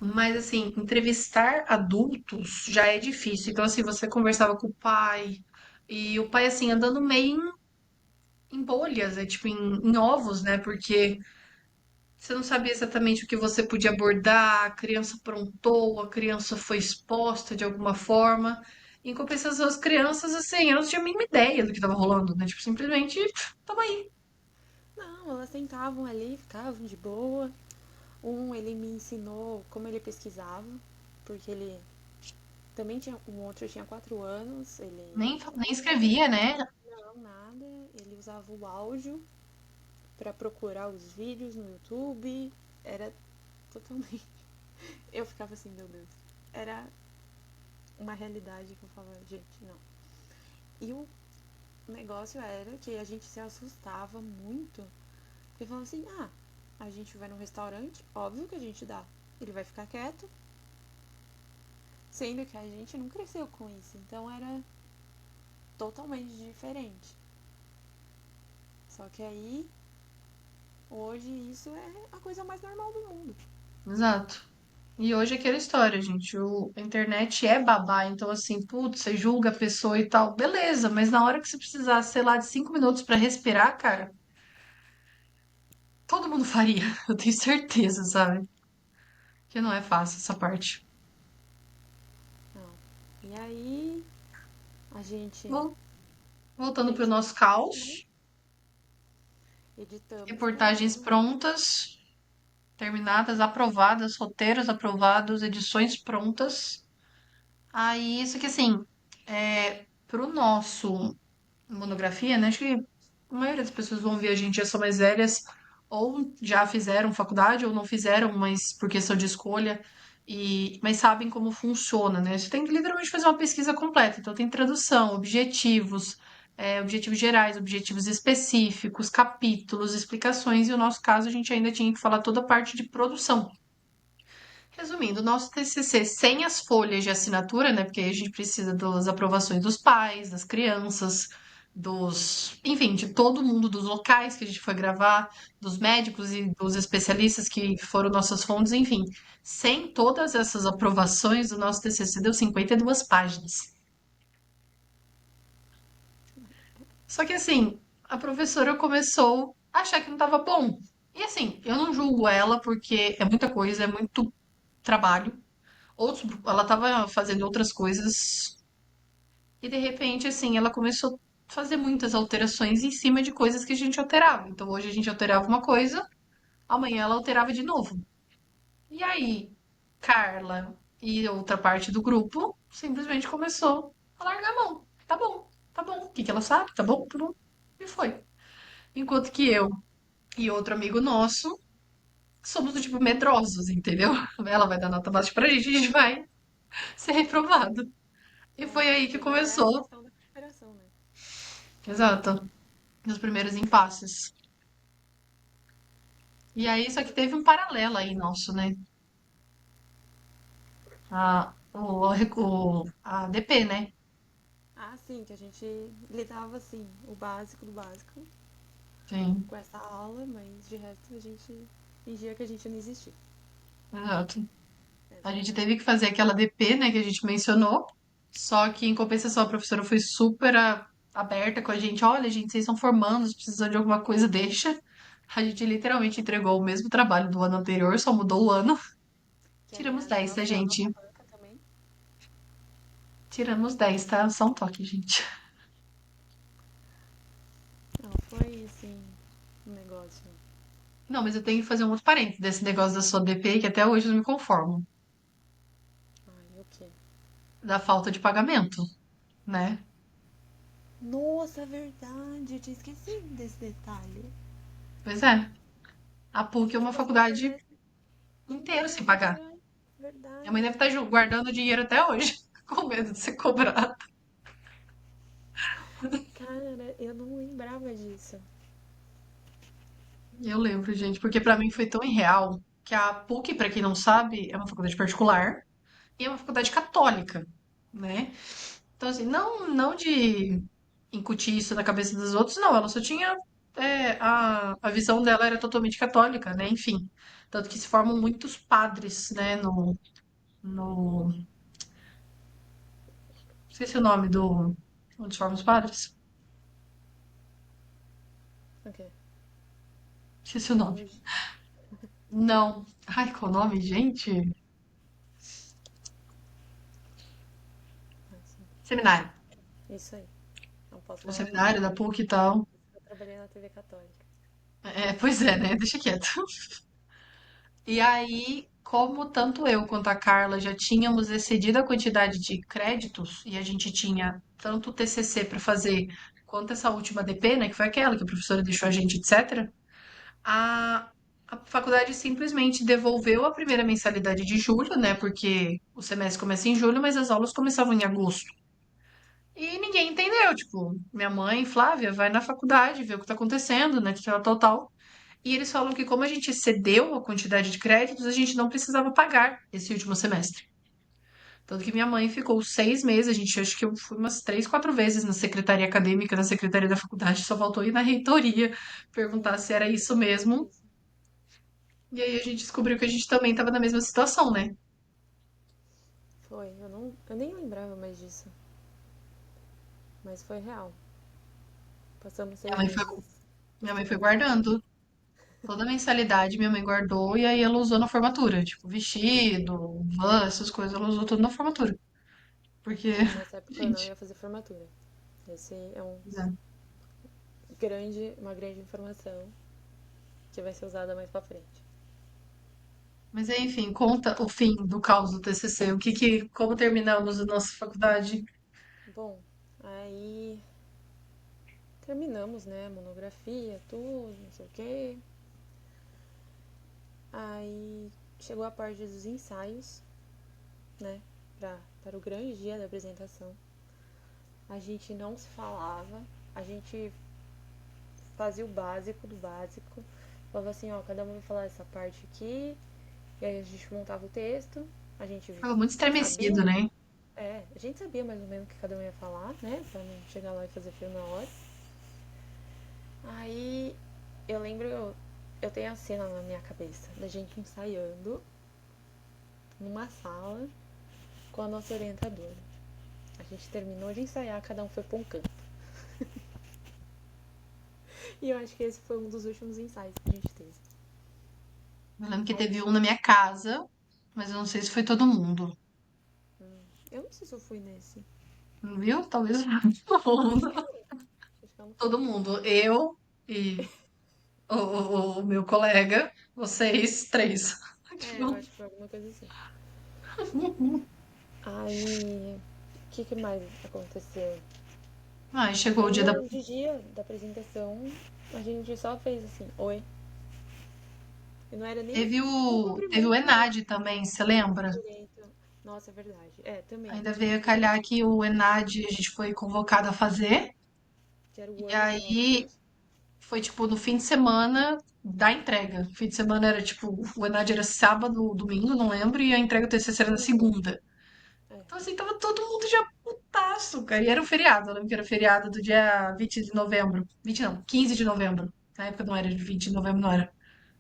Mas assim, entrevistar adultos já é difícil. Então, assim, você conversava com o pai, e o pai, assim, andando meio em bolhas, é tipo em ovos, né? Porque você não sabia exatamente o que você podia abordar, a criança aprontou, a criança foi exposta de alguma forma. Em compensação, as crianças, assim, elas não tinham a mínima ideia do que estava rolando, né? Tipo, simplesmente, tava aí. Não, elas sentavam ali, ficavam de boa. Ele me ensinou como ele pesquisava, porque ele também tinha, um outro tinha 4 anos, Nem escrevia, né? não, nada, ele usava o áudio para procurar os vídeos no YouTube, era totalmente. Eu ficava assim, meu Deus, era uma realidade que eu falava, gente, não. E o negócio era que a gente se assustava muito, porque falava assim, a gente vai num restaurante, óbvio que a gente dá. Ele vai ficar quieto, sendo que a gente não cresceu com isso, então era totalmente diferente. Só que aí, hoje, isso é a coisa mais normal do mundo. Exato. E hoje é aquela história, gente. A internet é babá, então assim, putz, você julga a pessoa e tal, beleza, mas na hora que você precisar, sei lá, de 5 minutos pra respirar, cara, todo mundo faria. Eu tenho certeza, sabe? Que não é fácil essa parte. Não. E aí, a gente Bom, voltando pro fez nosso tudo, né? caos, Editamos reportagens tudo. prontas, terminadas, aprovadas, roteiros aprovados, edições prontas. Aí, isso que assim, pro nosso monografia, né? Acho que a maioria das pessoas vão ver a gente já são mais velhas, ou já fizeram faculdade, ou não fizeram, mas por questão de escolha, mas sabem como funciona, né? Você tem que literalmente fazer uma pesquisa completa. Então tem tradução, objetivos, objetivos gerais, objetivos específicos, capítulos, explicações, e no nosso caso a gente ainda tinha que falar toda a parte de produção. Resumindo, o nosso TCC sem as folhas de assinatura, né? Porque aí a gente precisa das aprovações dos pais, das crianças, enfim, de todo mundo, dos locais que a gente foi gravar, dos médicos e dos especialistas que foram nossas fontes, enfim. Sem todas essas aprovações, o nosso TCC deu 52 páginas. Só que assim, a professora começou a achar que não estava bom. E assim, eu não julgo ela porque é muita coisa, é muito trabalho. Ela estava fazendo outras coisas e de repente, assim, ela começou a fazer muitas alterações em cima de coisas que a gente alterava. Então, hoje a gente alterava uma coisa, amanhã ela alterava de novo. E aí, Carla e outra parte do grupo simplesmente começou a largar a mão. Tá bom, tá bom. O que que ela sabe? Tá bom, tá bom. E foi. Enquanto que eu e outro amigo nosso somos do tipo medrosos, entendeu? Ela vai dar nota baixa pra gente, a gente vai ser reprovado. E É, foi aí que tudo é a começou. questão da recuperação, né? Exato. Nos primeiros impasses. E aí, só que teve um paralelo aí nosso, né? A DP, né? Sim, que a gente lidava assim, o básico do básico, Sim, com essa aula, mas de resto a gente fingia que a gente não existia. exato. A Essa gente era. teve que fazer aquela DP, né, que a gente mencionou. Só que, em compensação, a professora foi super aberta com a gente. Olha, gente, vocês estão formandos, precisando de alguma coisa, deixa. A gente literalmente entregou o mesmo trabalho do ano anterior, só mudou o ano. Que Tiramos aliás 10, ela tá, foi a gente? nossa banca também. Tiramos 10, tá? Só um toque, gente. Não, foi assim, um negócio. Não, mas eu tenho que fazer um outro parênteses desse negócio da sua DP, que até hoje eu não me conformo. Ai, o quê? Da falta de pagamento, né? Nossa, é verdade, eu tinha esquecido desse detalhe. Pois é. A A PUC é gente uma passou por faculdade meses inteira inteiros sem sem pagar. pagar. Minha mãe Verdade. deve estar guardando dinheiro até hoje, com medo de ser cobrada. Cara, eu não lembrava disso. Eu lembro, gente, porque pra mim foi tão irreal que a PUC, pra quem não sabe, é uma faculdade particular e é uma faculdade católica, né? Então, assim, não de incutir isso na cabeça dos outros, não. Ela só tinha. A visão dela era totalmente católica, né? Enfim. Tanto que se formam muitos padres, né? No... Esqueci o nome do. Onde se formam os padres? Ok. Esqueci o nome. Teologia. Não. Ai, qual o nome, gente? Ah, sim. Seminário. Isso aí. Não posso O falar nada. seminário da PUC e tal. Eu trabalhei na TV Católica. Pois é, né? Deixa quieto. E aí, como tanto eu quanto a Carla já tínhamos excedido a quantidade de créditos e a gente tinha tanto o TCC para fazer quanto essa última DP, né, que foi aquela que a professora deixou a gente, etc., a, a faculdade simplesmente devolveu a primeira mensalidade de julho, né, porque o semestre começa em julho, mas as aulas começavam em agosto. E ninguém entendeu, tipo, minha mãe, Flávia, vai na faculdade, vê o que tá acontecendo, né, que tal, tal, tal. E eles falam que como a gente excedeu a quantidade de créditos, a gente não precisava pagar esse último semestre. Tanto que minha mãe ficou 6 meses, a gente acho que eu fui umas 3, 4 vezes na secretaria acadêmica, na secretaria da faculdade, só faltou ir na reitoria perguntar se era isso mesmo. Isso. E aí a gente descobriu que a gente também estava na mesma situação, né? Foi. Eu nem lembrava mais disso. Mas foi real. Passamos Minha seis mãe foi, meses minha mãe foi estudando só pra isso. guardando toda a mensalidade, minha mãe guardou e aí ela usou na formatura, tipo vestido, van, essas coisas, ela usou tudo na formatura. Porque, Nessa época eu não gente, ia fazer formatura. Esse é é. uma grande informação que vai ser usada mais pra frente. Mas enfim, conta o fim do caos do TCC. Como terminamos a nossa faculdade? Bom, aí terminamos, né? Monografia, tudo, não sei o quê. Aí chegou a parte dos ensaios, né? Para o grande dia da apresentação. A gente não se falava, a gente fazia o básico do básico. Falava assim, ó, cada um vai falar essa parte aqui. E aí a gente montava o texto, a gente Tava muito estremecido, sabia, né? a gente sabia mais ou menos o que cada um ia falar, né? Pra não chegar lá e fazer frio na hora. Aí eu lembro, eu tenho a cena na minha cabeça da gente ensaiando numa sala com a nossa orientadora. A gente terminou de ensaiar, cada um foi pra um canto. E eu acho que esse foi um dos últimos ensaios que a gente teve. Eu lembro que Aí teve um na minha casa, mas eu não sei se foi todo mundo. eu não sei se eu fui nesse. Viu? Talvez todo Acho que mundo. não. Acho que eu não fui. Todo mundo. Eu e o meu colega, vocês três. É, eu Tipo, acho que foi alguma coisa assim. Aí, o que mais aconteceu? ai, chegou o Aí dia da. no dia da apresentação, a gente só fez assim, oi. E não era nem um Teve o cumprimento ENAD também, você lembra? direito. Nossa, é verdade. É, também. Ainda veio a Tivemos o calhar ENAD, que o ENAD a gente foi convocado a fazer. que era o E ano do nosso aí curso. foi tipo no fim de semana da entrega. O fim de semana era tipo, o ENAD era sábado, domingo, não lembro, e a entrega do TCC era na Domingo. segunda. É, Então assim, tava todo mundo já putaço, cara. E era um feriado, eu lembro que era feriado do dia 20 de novembro. 20 não, 15 de novembro. Na época não era de 20 de novembro, não era.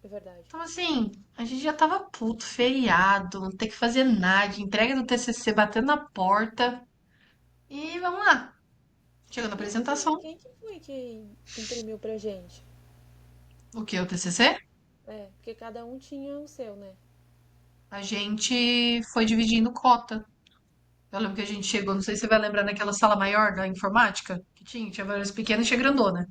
é verdade. Então assim, a gente já tava puto, feriado, não ter que fazer nada, entrega do TCC batendo na porta. E vamos lá. Chegando na apresentação. Quem que foi que imprimiu pra gente? O que? O TCC? É, porque cada um tinha o seu, né? A gente foi dividindo cota. Eu lembro que a gente chegou, não sei se você vai lembrar, naquela sala maior da informática, que tinha várias pequenas e tinha grandona.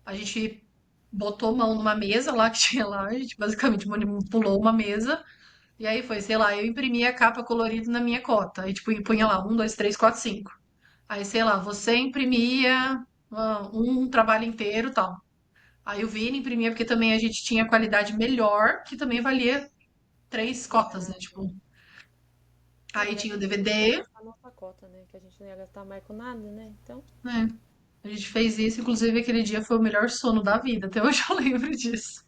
A gente botou mão numa mesa lá que tinha lá, a gente basicamente manipulou uma mesa, e aí foi, sei lá, eu imprimi a capa colorida na minha cota. Aí, tipo, punha lá, 1, 2, 3, 4, 5. Aí, sei lá, você imprimia um trabalho inteiro e tal. Aí o Vini imprimia porque também a gente tinha qualidade melhor, que também valia 3 cotas, né? Ah, Tipo, é, aí mas a tinha o gente ia DVD, gastar nossa cota, né? Que a gente não ia gastar mais com nada, né? Então, né? A gente fez isso, inclusive aquele dia foi o melhor sono da vida. Até hoje eu lembro disso.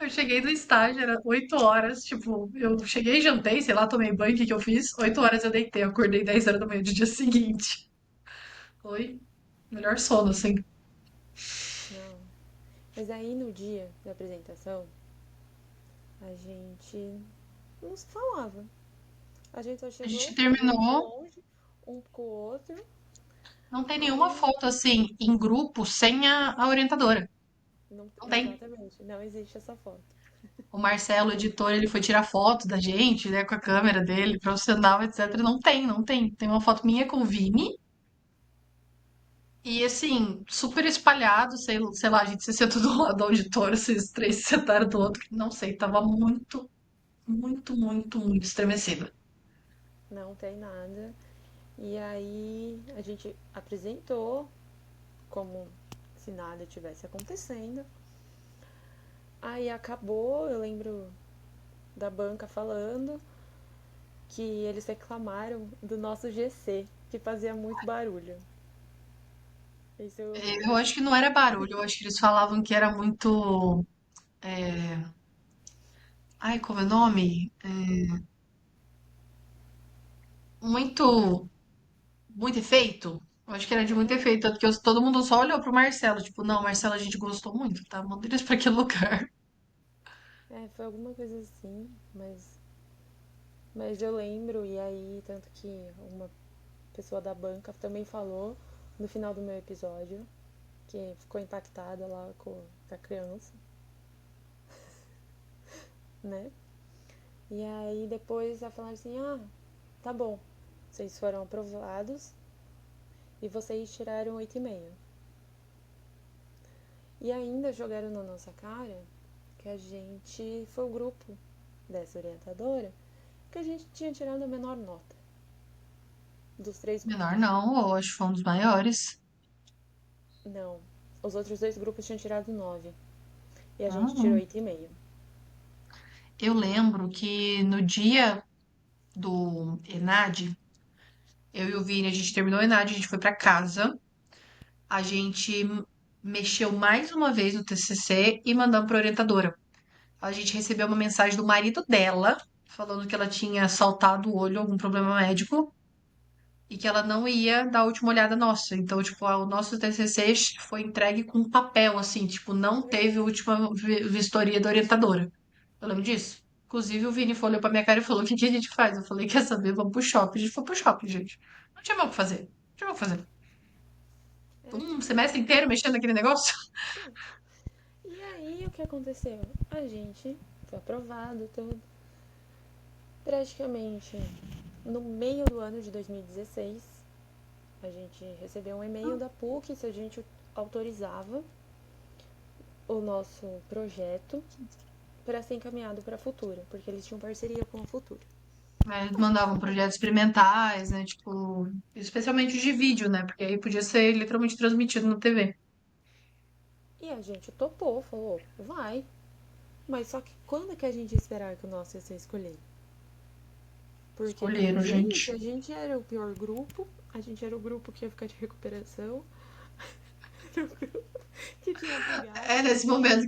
Eu cheguei no estágio, era 8 horas, tipo, eu cheguei, jantei, sei lá, tomei banho, o que que eu fiz? 8 horas eu deitei, acordei 10 horas da manhã do dia seguinte. Foi o melhor sono, assim. Não. Mas aí no dia da apresentação, a gente não se falava. A gente só A gente chegou, olhou de terminou, longe, um pro outro, não tem nenhuma aí foto, assim, em grupo, sem a orientadora. não, Não tem. exatamente, não existe essa foto. O Marcelo, o editor, ele foi tirar foto da gente, né, com a câmera dele, profissional, etc. Não tem, não tem. Tem uma foto minha com o Vini. E assim, super espalhado, sei lá, a gente se sentou do lado do auditório, esses três se sentaram do outro, não sei, tava muito, muito, muito, muito estremecida. Não tem nada. E aí a gente apresentou como se nada tivesse acontecendo. Aí acabou, eu lembro da banca falando que eles reclamaram do nosso GC, que fazia muito barulho. Isso Eu acho que não era barulho, eu acho que eles falavam que era muito. Ai, como é o nome? Muito, muito efeito. Eu acho que era de muito é, efeito, tanto que todo mundo só olhou pro Marcelo, tipo, não, Marcelo, a gente gostou muito, tá? Manda eles pra aquele lugar. foi alguma coisa assim, mas eu lembro, e aí, tanto que uma pessoa da banca também falou no final do meu episódio, que ficou impactada lá com a criança, né? E aí depois ela falou assim, ah, tá bom, vocês foram aprovados e vocês tiraram 8,5. E ainda jogaram na nossa cara que a gente foi o grupo dessa orientadora que a gente tinha tirado a menor nota dos três Menor grupos. não, eu acho que foi um dos maiores. Não, os outros dois grupos tinham tirado 9 e a gente tirou Hum. 8,5. Eu lembro que no dia do ENAD, eu e o Vini, a gente terminou o ENAD, a gente foi pra casa, a gente mexeu mais uma vez no TCC e mandamos pra orientadora. A gente recebeu uma mensagem do marido dela, falando que ela tinha saltado o olho, algum problema médico, e que ela não ia dar a última olhada nossa. Então, tipo, o nosso TCC foi entregue com papel, assim, tipo, não teve a última vistoria da orientadora. Eu lembro disso. Inclusive, o Vini olhou pra minha cara e falou: O que que a gente faz? Eu falei: Quer saber? Vamos pro shopping. A gente foi pro shopping, gente. Não tinha mais o que fazer. Não tinha mais o que fazer. Um semestre inteiro mexendo naquele negócio. Sim. E aí o que aconteceu? A gente foi aprovado tudo. Praticamente no meio do ano de 2016, a gente recebeu um e-mail da PUC se a gente autorizava o nosso projeto para ser encaminhado para a Futura, porque eles tinham parceria com a Futura. Né, eles A gente mandavam falou. projetos experimentais, né? Tipo, especialmente os de vídeo, né? Porque aí podia ser literalmente transmitido na TV. E a gente topou, falou, vai. Mas só que quando que a gente ia esperar que o nosso ia ser escolhido? Porque pra Escolheram, gente, gente. a gente era o pior grupo, a gente era o grupo que ia ficar de recuperação, era o grupo que tinha brigado. É nesse momento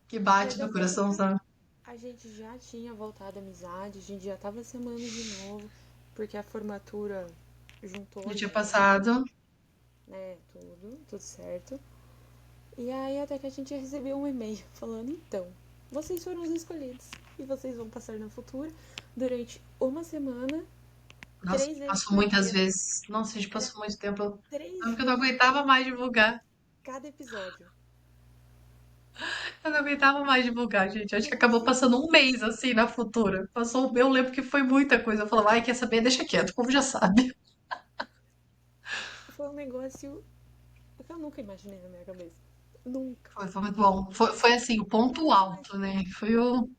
que bate Mas no é que coração, sabe? a gente já tinha voltado à amizade, a gente já tava se amando de novo, porque a formatura juntou Já a tinha gente, passado. né? Tudo certo. E aí até que a gente recebeu um e-mail falando, então, vocês foram os escolhidos e vocês vão passar na futura durante uma semana, Nossa, 3 vezes passou por muitas dia. vezes. Nossa, a gente Era passou muito tempo. Eu lembro três que eu não vezes aguentava mais divulgar. cada episódio. Eu não aguentava mais divulgar, gente. Acho que acabou Três passando um vezes. mês assim na futura. Passou, eu lembro que foi muita coisa. Eu falava, ai, quer saber? Deixa quieto, o povo já sabe. Foi um negócio que eu nunca imaginei na minha cabeça. Nunca. Foi muito bom. Foi assim, o ponto Nunca alto, imaginei. né? Foi o.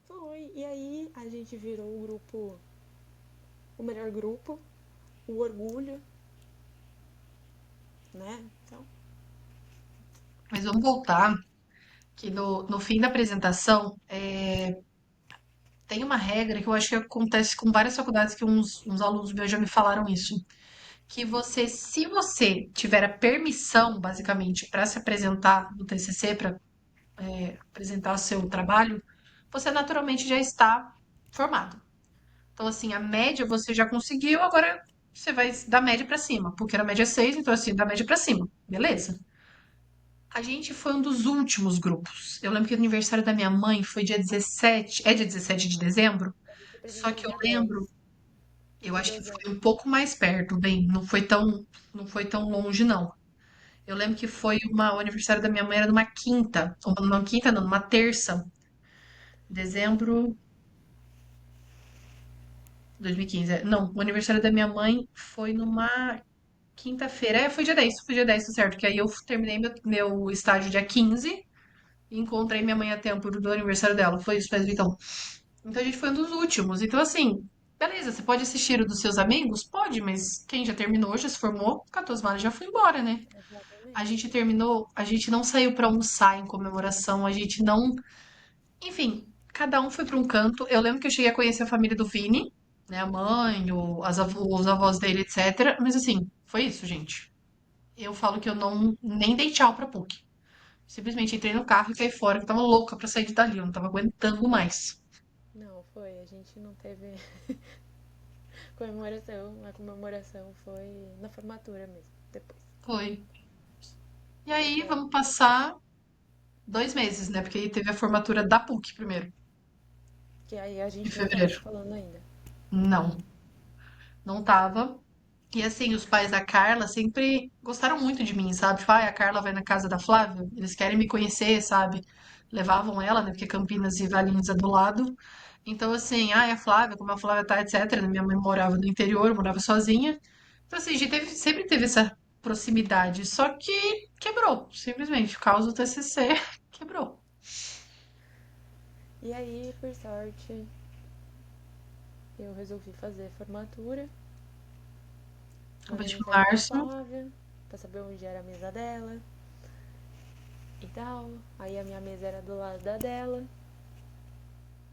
Foi. E aí a gente virou o grupo, o melhor grupo, o orgulho, né? Então, Mas vamos voltar, que no fim da apresentação tem uma regra que eu acho que acontece com várias faculdades que uns alunos meus já me falaram isso. que você, se você tiver a permissão, basicamente, para se apresentar no TCC, para apresentar o seu trabalho, você naturalmente já está formado. Então, assim, a média você já conseguiu, agora você vai da média para cima, porque a média é 6, então, assim, da média para cima, beleza? A gente foi um dos últimos grupos. Eu lembro que o aniversário da minha mãe foi dia 17, é dia 17 de dezembro, A gente só apresentou que eu dia lembro, 10 eu de acho que dezembro. foi um pouco mais perto, bem, não foi tão longe, não. Eu lembro que foi o aniversário da minha mãe era numa quinta, ou numa quinta não, numa terça, dezembro de 2015. Não, o aniversário da minha mãe foi numa quinta-feira. Foi dia 10, tá certo, que aí eu terminei meu estágio dia 15 e encontrei minha mãe a tempo do aniversário dela. Foi isso mesmo, então. Então a gente foi um dos últimos. Então, assim, beleza, você pode assistir o dos seus amigos? Pode, mas quem já terminou, já se formou, catou as malas e já foi embora, né? A Exatamente. gente terminou, a gente não saiu pra almoçar em comemoração, a gente não. Enfim, cada um foi pra um canto. Eu lembro que eu cheguei a conhecer a família do Vini, né? A mãe, os avós dele, etc. Mas assim, foi isso, gente. Eu falo que eu não nem dei tchau pra PUC. Simplesmente entrei no carro e caí fora, que eu tava louca pra sair de dali, eu não tava aguentando mais. Não, foi. A gente não teve comemoração. A comemoração foi na formatura mesmo, depois. Foi. E Foi aí, pra. vamos passar 2 meses, né? Porque aí teve a formatura da PUC primeiro, Que aí a em gente não tava se fevereiro. falando ainda. Não, não tava. E assim, os pais da Carla sempre gostaram muito de mim, sabe? Tipo, a Carla vai na casa da Flávia, eles querem me conhecer, sabe? Levavam ela, né? Porque Campinas e Valinhos é do lado. Então, assim, a Flávia, como a Flávia tá, etc. Minha mãe morava no interior, morava sozinha. Então, assim, a gente sempre teve essa proximidade. Só que quebrou, simplesmente. Por causa do TCC, quebrou. E aí, por sorte, eu resolvi fazer formatura. Mandei 20 de mensagem pra março. Flávia, pra saber onde era a mesa dela e tal. Aí a minha mesa era do lado da dela.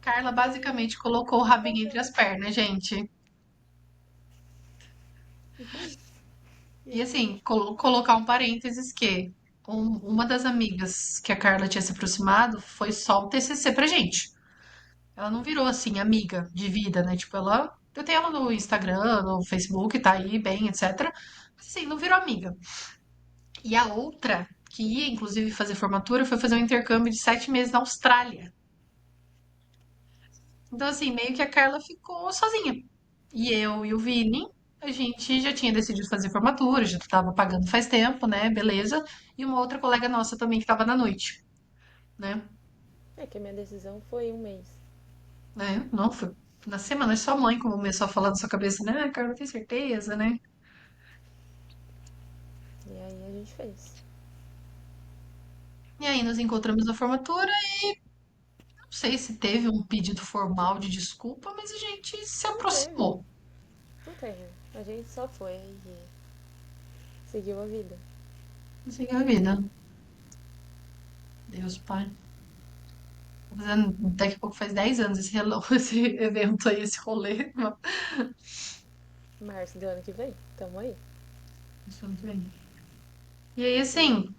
Carla E aí, basicamente colocou o rabinho entre contei. as pernas, gente. E foi isso. E E aí, assim, colocar um parênteses que uma das amigas que a Carla tinha se aproximado foi só o TCC pra gente. Ela não virou assim amiga de vida, né? Tipo, eu tenho ela no Instagram, no Facebook, tá aí bem, etc. Mas assim, não virou amiga. E a outra, que ia inclusive fazer formatura, foi fazer um intercâmbio de 7 meses na Austrália. Então, assim, meio que a Carla ficou sozinha. E eu e o Vini, a gente já tinha decidido fazer formatura, já estava pagando faz tempo, né? Beleza. E uma outra colega nossa também que estava na noite, né? é que a minha decisão foi um mês. Não, foi na semana, sua mãe começou a falar na sua cabeça, né? Ah, Carla, tem certeza, né? E aí a gente fez. E aí nos encontramos na formatura. Não sei se teve um pedido formal de desculpa, mas a gente se Não teve, aproximou. não teve. A gente só foi e seguiu a vida. Assim é a vida. Deus, pai. Tô fazendo, daqui a pouco faz 10 anos esse evento aí, esse rolê. Março do ano que vem, tamo aí. Isso muito bem. E aí, E assim,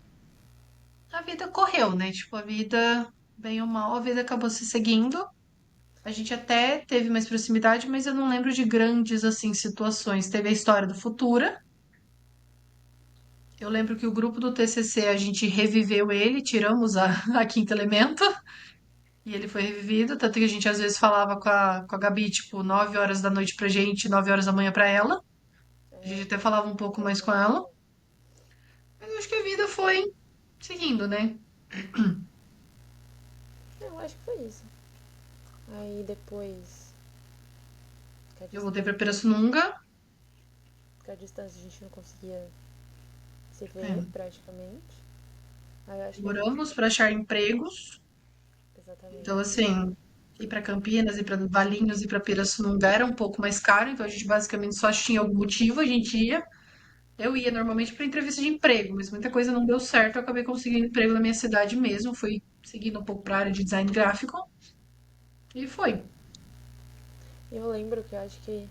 a vida correu, né? Tipo, a vida, bem ou mal, a vida acabou se seguindo. A gente até teve mais proximidade, mas eu não lembro de grandes, assim, situações. Teve a história do Futura. Eu lembro que o grupo do TCC, a gente reviveu ele, tiramos a Quinto Elemento, e ele foi revivido. Tanto que a gente às vezes falava com a Gabi, tipo, 9 horas da noite pra gente, 9 horas da manhã pra ela. A gente até falava um pouco mais com acontece ela. também. Mas eu acho que a vida foi seguindo, né? Eu acho que foi isso. Aí depois, que a Eu voltei pra distância, Pirassununga. que a distância a gente não conseguia se ver É, praticamente. Aí eu acho que a gente demoramos para achar empregos. Então, exatamente. assim, ir para Campinas, ir para Valinhos, ir para Pirassununga era um pouco mais caro. Então, a gente basicamente só tinha algum motivo, a gente ia. Eu ia normalmente para entrevista de emprego, mas muita coisa não deu certo. Eu acabei conseguindo emprego na minha cidade mesmo. Fui seguindo um pouco para a área de design gráfico e foi. Eu lembro que eu acho que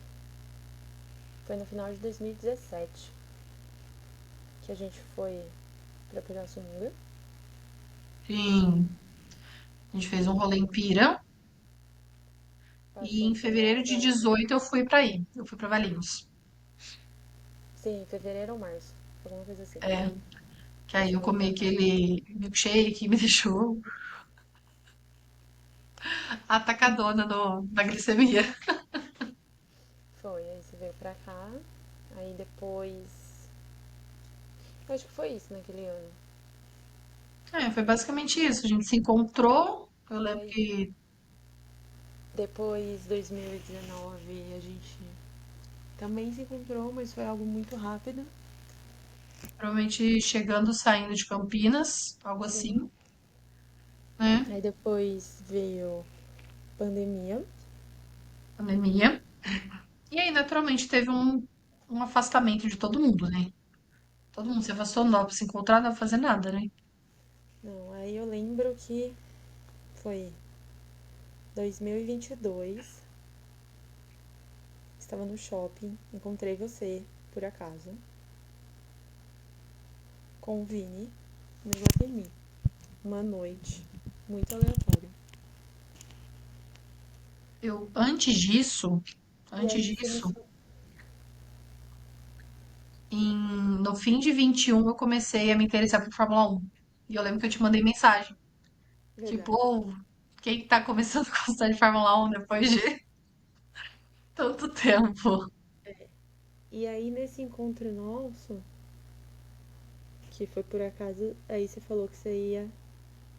Foi no final de 2017 que a gente foi pra Pirassununga. Sim. A gente fez um rolê em Pira. E Passou em por lá fevereiro de daí. 18 eu fui pra aí. Eu fui pra Valinhos. Sim, fevereiro ou março. Alguma coisa assim. É, que A aí gente eu foi comi pra cá. aquele milkshake que me deixou atacadona na glicemia. Foi, aí você veio pra cá. Aí depois. Eu acho que foi isso naquele ano. É, foi basicamente isso. A gente se encontrou. Eu lembro Foi. que Depois, 2019, a gente também se encontrou, mas foi algo muito rápido. provavelmente chegando, saindo de Campinas, algo Sim. assim, né? Aí depois veio pandemia. Pandemia. E aí, naturalmente, teve um afastamento de todo mundo, né? Todo mundo se afastou, não dava pra se encontrar, não dava pra fazer nada, né? Não, aí eu lembro que foi 2022. Estava no shopping, encontrei você, por acaso, com o Vini, no Iguatemi. Uma noite muito aleatória. Eu, antes disso, E antes aí você me disso, falou. no fim de 21 eu comecei a me interessar por Fórmula 1. E eu lembro que eu te mandei mensagem. Tipo, Verdade. "Ô, quem que tá começando a gostar de Fórmula 1 depois de tanto tempo?" E aí nesse encontro nosso, que foi por acaso, aí você falou que você ia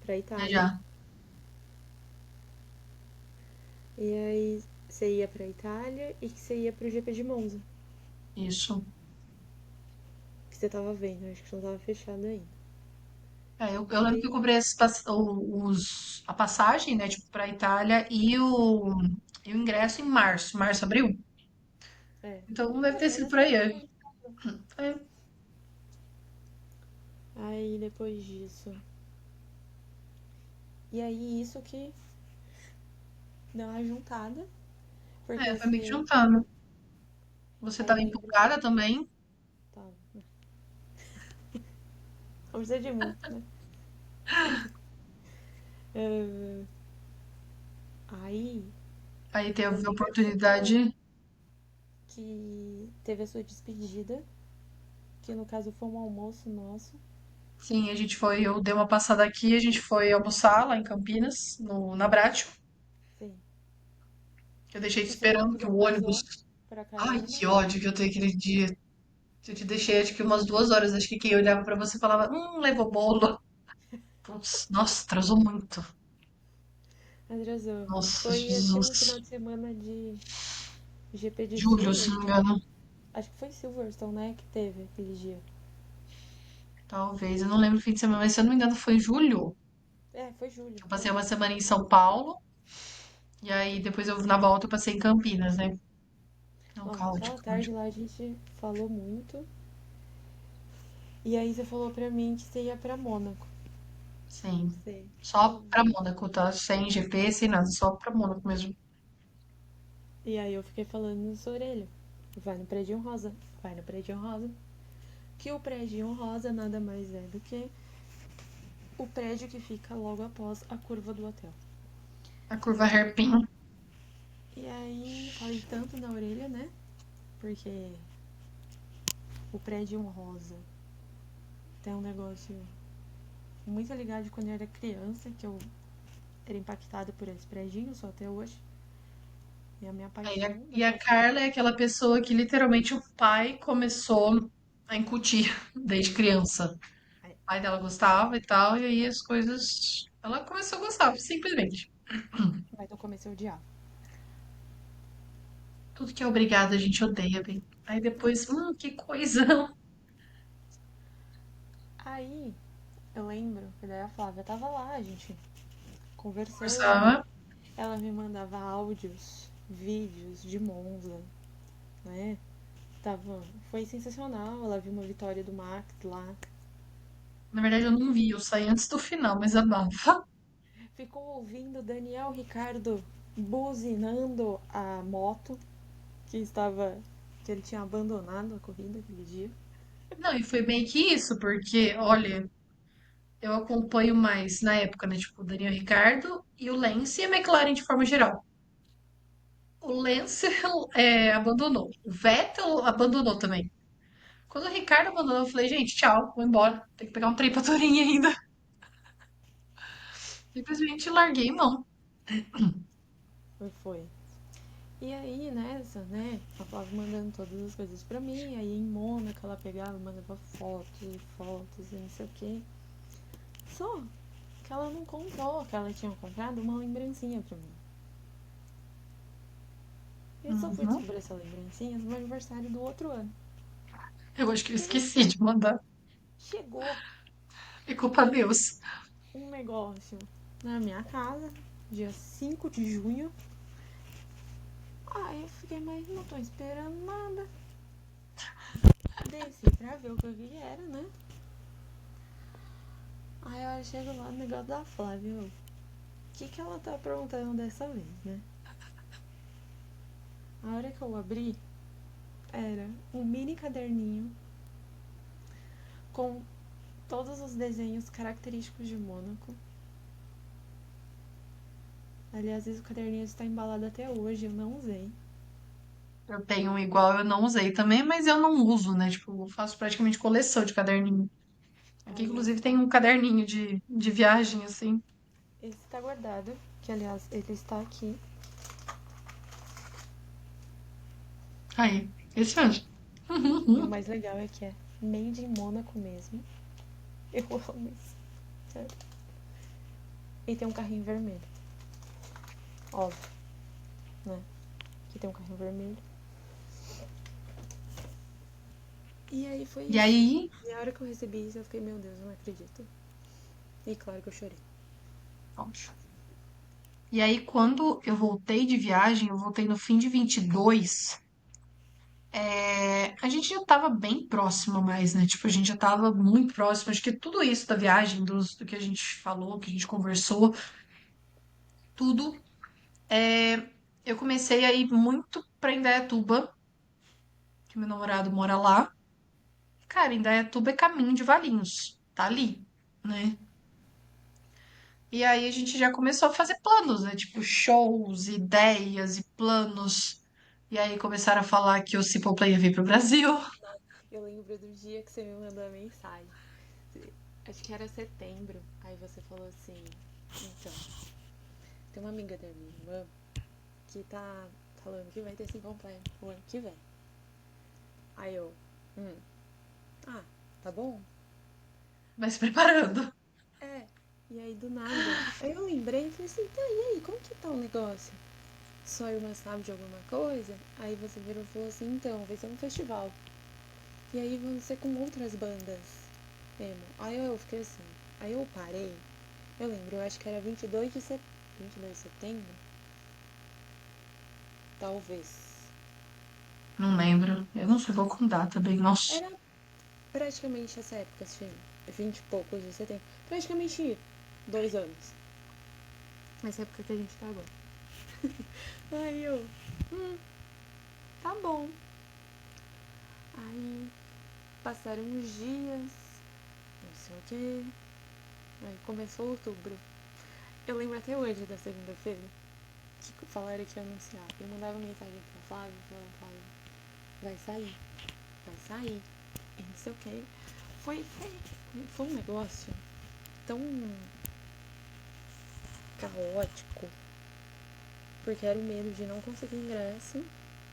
pra É, Itália. já, E aí você ia pra Itália e que você ia pro GP de Monza. isso. Que você tava vendo, acho que não tava fechado ainda. É, eu E lembro que eu aí, comprei a passagem, né, tipo, pra Itália e o ingresso em março, março, abril. é. Então não deve É, ter foi sido nessa por aí. época É. que a gente casou. É, Aí depois disso. E aí isso que deu uma juntada. Porque foi meio que você. juntando. Você Aí eu tava lembro empolgada também? tá, não precisa de muito, né? Ah, aí Aí eu teve a lembro que você falou oportunidade. que teve a sua despedida, que no caso foi um almoço nosso. Sim, a gente foi, eu dei uma passada aqui, a gente foi almoçar lá em Campinas, na Bratio. Sim. Eu deixei te Que você falou esperando que que o ônibus. atrasou pra Ai, caramba. que ódio que eu tenho aquele dia. Eu te deixei acho que umas 2 horas, acho que quem olhava pra você falava, levou bolo. Putz, nossa, atrasou muito. Atrasou. Nossa, Foi acho que no Jesus. final de semana de GP de Julho, se não me Silverstone. engano. Acho que foi Silverstone, né, que teve aquele dia. Talvez, eu não lembro o fim de semana, mas se eu não me engano foi julho. É, foi julho, Eu foi passei uma julho. semana em São Paulo, e aí depois na volta eu passei em Campinas, né? Não, Nossa, aquela caótico, tarde caótico. lá a gente falou muito. E aí você falou pra mim que você ia pra Mônaco. Sim. Você. Só pra Mônaco, tá? Sem GP, sem nada, só pra Mônaco mesmo. E aí eu fiquei falando na sua orelha. Vai no Prédio Rosa, vai no Prédio Rosa. Que o Prédio Rosa nada mais é do que o prédio que fica logo após a curva do hotel. A curva hairpin. E aí falei tanto na orelha, né? Porque o Prédio Rosa tem um negócio muito ligado de quando eu era criança, que eu era impactada por esse prédio, só até hoje. E a minha Aí paixão e a naquele prédio. Carla é aquela pessoa que literalmente o pai começou a incutir desde criança. É, O pai dela gostava e tal, e aí as coisas. Ela começou a gostar, simplesmente. mas eu comecei a odiar. Tudo que é obrigado a gente odeia, bem. Aí depois, que coisa. Aí eu lembro que daí a Flávia tava lá, a gente conversando. Conversava. Ela me mandava áudios, vídeos de Monza, né? Tava, foi sensacional. Ela viu uma vitória do Max lá. Na verdade, eu não vi, eu saí antes do final, mas abafa. Ficou ouvindo Daniel Ricardo buzinando a moto que estava. que ele tinha abandonado a corrida aquele dia. Não, e foi meio que isso, porque, olha, eu acompanho mais na época, né? Tipo, o Daniel Ricciardo e o Lance e a McLaren de forma geral. O Lance abandonou. O Vettel abandonou também. Quando o Ricardo abandonou, eu falei, gente, tchau, vou embora. Tem que pegar um trem pra Turim ainda. Simplesmente larguei mão. E foi. E aí, nessa, né, a Flávia mandando todas as coisas pra mim, aí em Mônaco ela pegava, mandava fotos e fotos e não sei o quê. Só que ela não contou que ela tinha comprado uma lembrancinha pra mim. Eu só fui Uhum. descobrir essa lembrancinha no meu aniversário do outro ano. Eu acho que eu Que esqueci de mandar. chegou É culpa Deus. um negócio na minha casa, dia 5 de junho. Aí eu fiquei, mas não tô esperando nada. Desci pra ver o que era, né? Aí eu chego lá no negócio da Flávia. O que ela tá aprontando dessa vez, né? A hora que eu abri, era um mini caderninho com todos os desenhos característicos de Mônaco. Aliás, esse caderninho está embalado até hoje, eu não usei. Eu tenho um igual, eu não usei também, mas eu não uso, né? Tipo, eu faço praticamente coleção de caderninho. Aqui, Aí inclusive, esse tem tá, um caderninho de viagem, assim. esse tá guardado, que aliás ele está aqui. Aí, esse mesmo. E o mais legal é que é made in Mônaco mesmo. Eu amo isso, sério. E tem um carrinho vermelho, óbvio, né? Que tem um carrinho vermelho. E aí foi E isso. aí, E a hora que eu recebi isso, eu fiquei, meu Deus, eu não acredito. E claro que eu chorei. e aí, quando eu voltei de viagem, eu voltei no fim de 22. A gente já tava bem próximo mais, né? Tipo, a gente já tava muito próximo. Acho que tudo isso da viagem, do que a gente falou, que a gente conversou, tudo. Eu comecei a ir muito pra Indaiatuba, que meu namorado mora lá. Cara, Indaiatuba é caminho de Valinhos, tá ali, né? E aí a gente já começou a fazer planos, né? Tipo, shows, ideias e planos. E aí começaram a falar que o Simple Play ia vir pro Brasil. Eu lembro do dia que você me mandou a mensagem. Acho que era setembro. Aí você falou assim: então, tem uma amiga da minha irmã que tá falando que vai ter Simple Plan o ano que vem. Aí eu, hum, ah, tá bom? Vai se preparando. É. E aí do nada, aí eu lembrei e falei assim: tá, e aí, como que tá o negócio? Sua irmã sabe de alguma coisa? Aí você virou e falou assim: então, vai ser um festival. E aí vão ser com outras bandas emo. Aí eu fiquei assim. Aí eu parei. Eu lembro, eu acho que era 22 de setembro? Talvez. Não lembro. Eu não sou boa com data, bem. Nossa. Era praticamente essa época, assim. 20 e poucos de setembro. Praticamente 2 anos. Essa época que a gente tá agora. Aí eu. Tá bom. Aí passaram uns dias. Não sei o que. Aí começou outubro. Eu lembro até hoje da segunda-feira que falaram que ia anunciar. Eu mandava mensagem pra Flávia, falando, vai sair, vai sair. E não sei o que. Foi um negócio tão caótico, porque era o medo de não conseguir ingresso,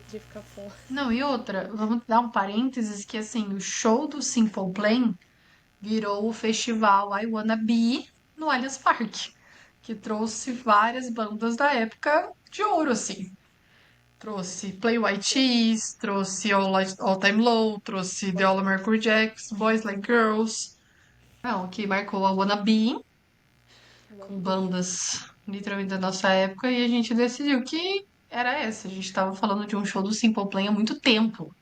de ficar fora. Não, e outra, vamos dar um parênteses que assim, o show do Simple Plan virou o festival I Wanna Be no Allianz Parque, que trouxe várias bandas da época de ouro, assim. Trouxe Play White Cheese, trouxe All Time Low, trouxe The Boys All Like American Jacks, Boys Like Girls. Não, que marcou a Wanna Be, com Girls. bandas literalmente da nossa época, e a gente decidiu que era essa. A gente tava falando de um show do Simple Plan há muito tempo.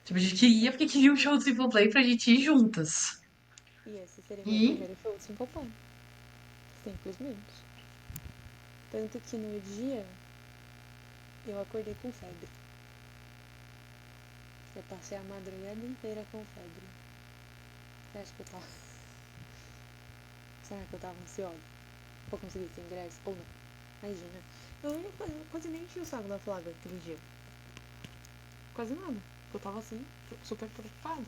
Tipo, a gente queria porque queria um show do Simple Plan pra gente ir juntas. E esse seria meu E, primeiro show de Simple Plan. Simplesmente. Tanto que no dia eu acordei com febre. Eu passei a madrugada inteira com febre. Você acha que eu tava. Será que eu tava ansiosa? Pra conseguir esse ingresso? Ou não? Imagina. Eu quase nem tinha o saco da Flávia aquele dia. Quase nada. Eu tava assim, super preocupada.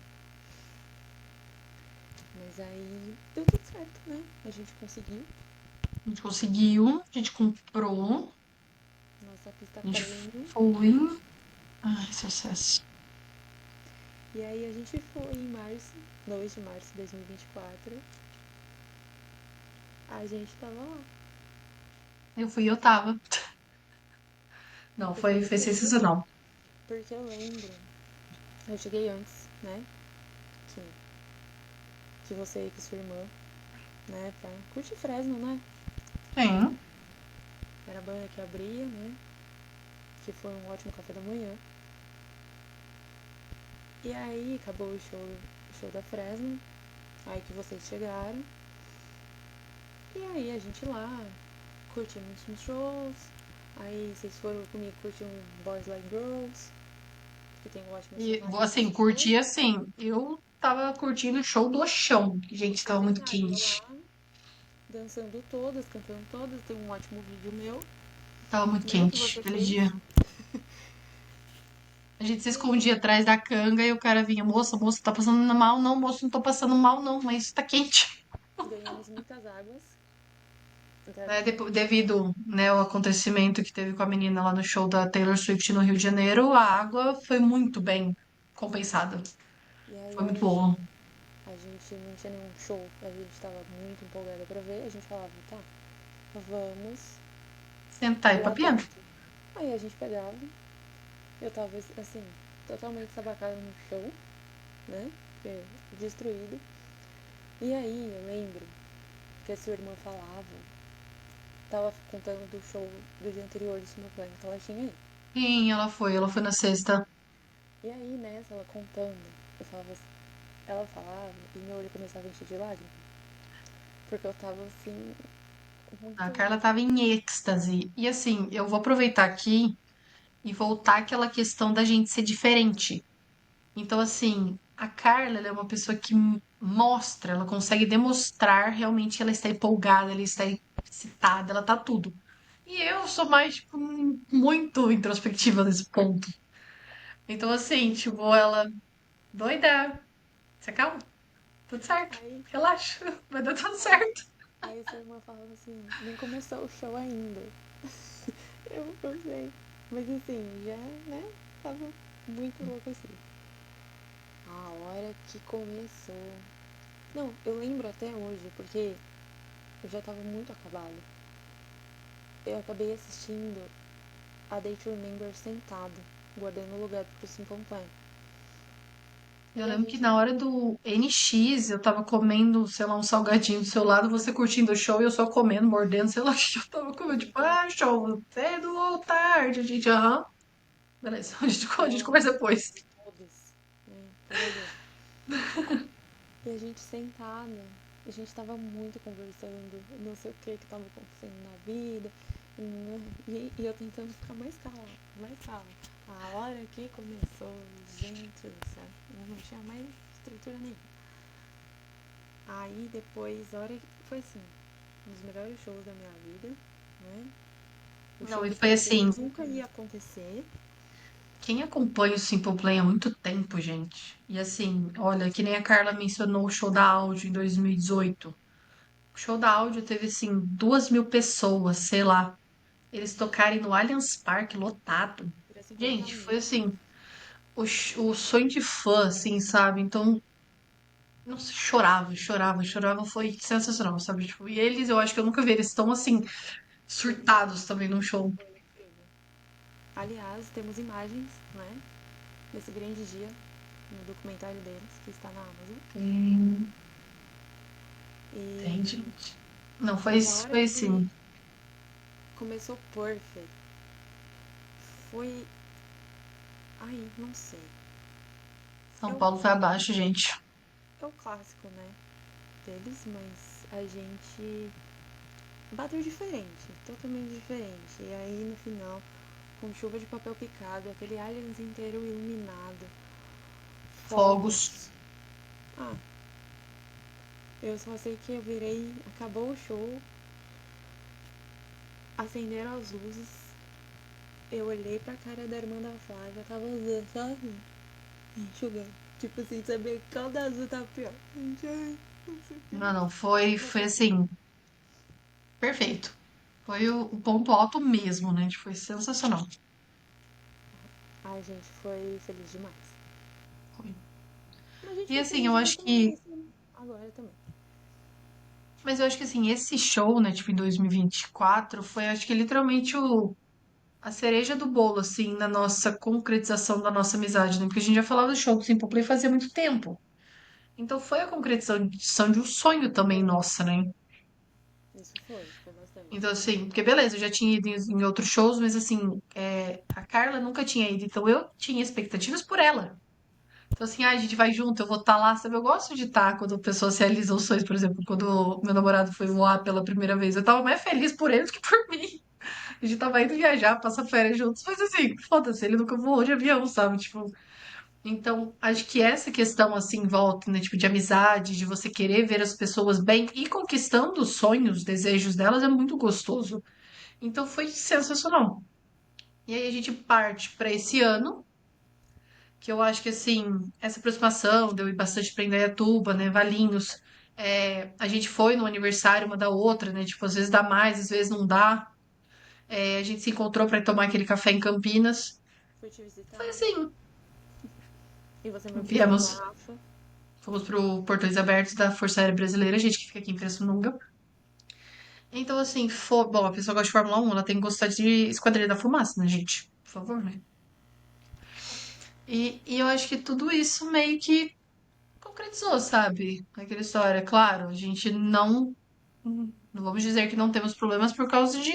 Mas aí deu tudo certo, né? A gente conseguiu. A gente conseguiu, a gente comprou, Nossa pista a gente premium. foi. Ai, sucesso. E aí a gente foi em março, 2 de março de 2024. A gente tava lá. Eu fui e eu tava. Não, Eu fui foi depois, sensacional. porque eu lembro. Eu cheguei antes, né? Que, que você e com sua irmã, né? Pra curtir Fresno, né? Sim. Era a banda que abria, né? Que foi um ótimo café da manhã. E aí acabou o show da Fresno. Aí que vocês chegaram. E aí a gente lá, curtimos uns shows. Aí vocês foram comigo curtir um Boys Like Girls, que tem um ótimo E, cenário assim, maravilhoso. curti assim. Eu tava curtindo o show do chão. Gente, O tava muito cenário quente. lá, dançando todas, cantando todas. Tem um ótimo vídeo meu, Tava muito né, que quente você aquele fez. dia. A gente se E aí escondia atrás da canga e o cara vinha, moça, moça, tá passando mal? Não, moço, não tô passando mal, não, mas tá quente. ganhamos muitas águas. Né, devido, né, ao acontecimento que teve com a menina lá no show da Taylor Swift no Rio de Janeiro, a água foi muito bem compensada. E aí Foi a muito hora que boa. a gente não tinha nenhum show, a gente tava muito empolgada pra ver, a gente falava, tá, vamos Sentar e lá papiando. dentro. Aí a gente pegava, eu tava assim, totalmente sabacada no show, né? Destruído. E aí eu lembro que a sua irmã falava, tava contando do show do dia anterior do Summer Plan que ela tinha aí. Sim, ela foi na sexta. E aí nessa, ela contando, eu falava assim, ela falava e meu olho começava a encher de lágrimas. Porque eu tava assim, A muito. Carla tava em êxtase. E assim, eu vou aproveitar aqui e voltar àquela questão da gente ser diferente. Então, assim, a Carla, ela é uma pessoa que mostra, ela consegue demonstrar realmente que ela está empolgada, ela está excitada, ela tá tudo. E eu sou mais, tipo, muito introspectiva nesse ponto. Então, assim, tipo, ela, doida, se acalma, tudo certo, Aí, relaxa, vai dar tudo aí, certo. aí sua irmã falava assim, nem começou o show ainda. Eu sei. Mas assim, já, né? Tava muito louco assim. A hora que começou. Não, eu lembro até hoje, porque eu já tava muito acabada. Eu acabei assistindo a Day to Remember sentada, guardando o lugar pro Simple Plan. Eu E a lembro que gente. na hora do NX eu tava comendo, sei lá, um salgadinho do seu lado, você curtindo o show e eu só comendo, mordendo, sei lá o que eu tava comendo. Tipo, Então, ah, show, cedo ou tarde, a gente, aham. Beleza, a gente ela conversa depois. todas, né? Todas as. E a gente sentada, a gente tava muito conversando, não sei o que tava acontecendo na vida, e eu tentando ficar mais calma, mais calma. A hora que começou, gente do céu, eu não tinha mais estrutura nenhuma. Aí depois, a hora que foi assim, um dos melhores shows da minha vida, né? O Não, show e que foi parecia que assim, nunca ia acontecer. quem acompanha o Simple Plan há muito tempo, gente. E assim, olha, que nem a Carla mencionou o show da Áudio em 2018. O show da Áudio teve, assim, 2.000 pessoas, sei lá. Eles tocarem no Allianz Parque lotado. Era 50 Gente, mil. foi assim, o sonho de fã, assim, sabe? Então, não se chorava, chorava, chorava, foi sensacional, sabe? Tipo, e eles, eu acho que eu nunca vi eles tão, assim, Foi, surtados também no show. foi incrível. Aliás, temos imagens, né? Desse grande dia no documentário deles, que está na Amazon. Tem, tem, E... gente. Não, Mas a hora foi que assim. começou Perfect, foi. Ai, não sei. É São o, Paulo foi abaixo, gente. é o clássico, né? Deles, mas a gente bateu diferente, totalmente diferente. E aí no final, com chuva de papel picado, aquele aliens inteiro iluminado, fogos. fogos. Ah, eu só sei que eu virei, acabou o show, acenderam as luzes, eu olhei pra cara da irmã da Flávia, tava azul, só assim, enxugando. Tipo assim, saber qual da azul tá pior. Gente, ai, não sei o que. Não, não, foi assim, perfeito. Foi o ponto alto mesmo, né? Tipo, foi sensacional. Ai, gente, foi feliz demais. Foi. Mas a gente E foi assim, feliz eu demais acho também que. nesse agora também. Mas eu acho que assim, esse show, né, tipo, em 2024, foi, acho que literalmente a cereja do bolo, assim, na nossa concretização da nossa amizade, né? Porque a gente já falava do show do Simple Play fazia muito tempo. Então foi a concretização de um sonho também Foi. nossa, né? Isso foi bastante. Então, assim, porque beleza, eu já tinha ido em outros shows, mas assim, a Carla nunca tinha ido, então eu tinha expectativas por ela. Então, assim, a gente vai junto, eu vou estar lá, sabe? Eu gosto de estar quando a pessoa se realiza os sonhos, por exemplo, quando meu namorado foi voar pela primeira vez, eu tava mais feliz por ele do que por mim. A gente tava indo viajar, passar férias juntos, mas assim, foda-se, ele nunca voou de avião, sabe? Tipo, então, acho que essa questão, assim, em volta, né, tipo, de amizade, de você querer ver as pessoas bem e conquistando os sonhos, desejos delas, é muito gostoso. Então, foi sensacional. E aí a gente parte para esse ano, que eu acho que, assim, essa aproximação, deu ir bastante pra Indaiatuba, né, Valinhos, a gente foi no aniversário uma da outra, né, tipo, às vezes dá mais, às vezes não dá. A gente se encontrou para tomar aquele café em Campinas. Fui te Foi visitar assim, e você me ofereceu uma viemos, garrafa. fomos pro Portões Abertos da Força Aérea Brasileira, gente que fica aqui em Pirassununga. Então, assim, bom, a pessoa gosta de Fórmula 1, ela tem que gostar de Esquadrilha da Fumaça, né, gente? Por favor, né? E eu acho que tudo isso meio que concretizou, sabe? Aquela história. Claro, a gente não vamos dizer que não temos problemas por causa de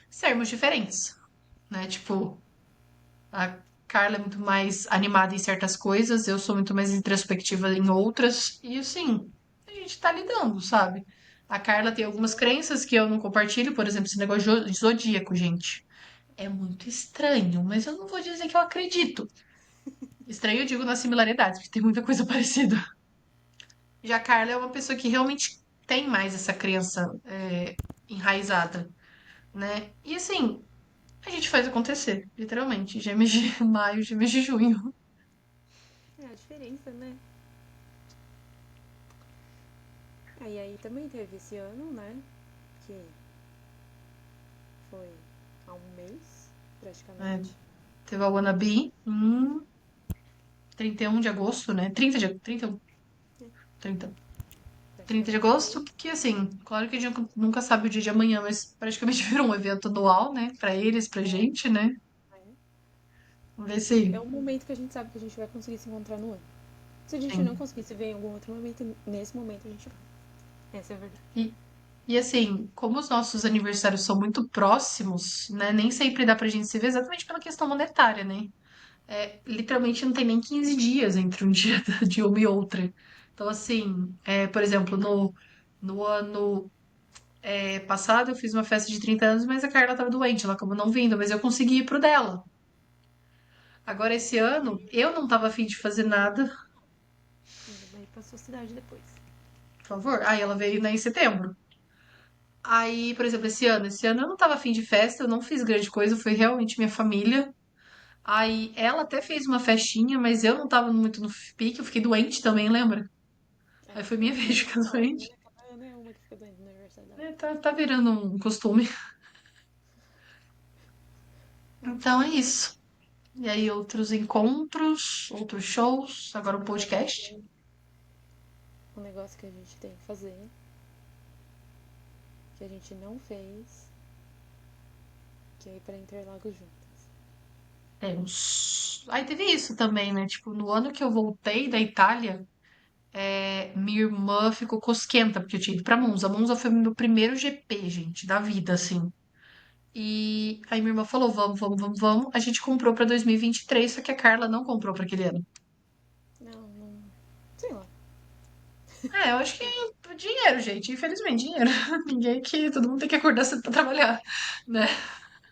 sermos diferentes, né? Tipo, a Carla é muito mais animada em certas coisas, eu sou muito mais introspectiva em outras, e assim, a gente tá lidando, sabe? A Carla tem algumas Exato. crenças que eu não compartilho, por exemplo, esse negócio de zodíaco, gente. É muito estranho, mas eu não vou dizer que eu acredito. Estranho eu digo nas similaridades, porque tem muita coisa parecida. Já a Carla é uma pessoa que realmente tem mais essa crença enraizada, né? E assim, a gente faz acontecer, literalmente. Gêmeos de maio, gêmeos de junho. É a diferença, né? Aí também teve esse ano, né? Que foi há um mês, É, praticamente. teve a Wannabe em 31 de agosto, né? 31, É, 30, 30 de praticamente um agosto, mês. que assim, claro que a gente nunca sabe o dia de amanhã, mas praticamente virou um evento anual, né? Pra eles, pra É, gente, né? aí Vamos ver se. é um momento que a gente sabe que a gente vai conseguir se encontrar no ano. Se a gente não Sim. conseguir se ver em algum outro momento, nesse momento a gente vai. Essa é a verdade. E, e assim, como os nossos aniversários são muito próximos, né? Nem sempre dá pra gente se ver exatamente pela questão monetária, né? Literalmente não tem nem 15 dias entre um dia de uma e outra. Então, assim, por exemplo, no ano passado eu fiz uma festa de 30 anos, mas a Carla tava doente, ela acabou não vindo, mas eu consegui ir pro dela. Agora, esse ano, eu não tava afim de fazer nada, Ainda vai pra sua cidade depois. por favor. Aí ela veio, né, em setembro. Aí, por exemplo, esse ano eu não tava afim de festa, eu não fiz grande coisa, foi realmente minha família. Aí ela até fez uma festinha, mas eu não tava muito no pique, eu fiquei doente também, lembra? Aí foi minha vez de É ficar normal, doente. né? Cada ano é uma que fica doente no aniversário dela. Tá virando um costume. Mas Então é isso. E aí, outros encontros, outros shows, agora um agora podcast. tem um negócio que a gente tem que fazer, que a gente não fez, que é ir pra Interlagos juntas. Aí teve isso também, né? Tipo, no ano que eu voltei da Itália, minha irmã ficou cosquenta, porque eu tinha ido pra Monza. Monza foi meu primeiro GP, gente, da vida, assim. E aí minha irmã falou: vamos, vamos, vamos, vamos. A gente comprou pra 2023, só que a Carla não comprou pra aquele ano. Não, não. Sei lá. Eu acho que é dinheiro, gente. Infelizmente, dinheiro. Ninguém que. Todo mundo tem que acordar cedo pra trabalhar, né?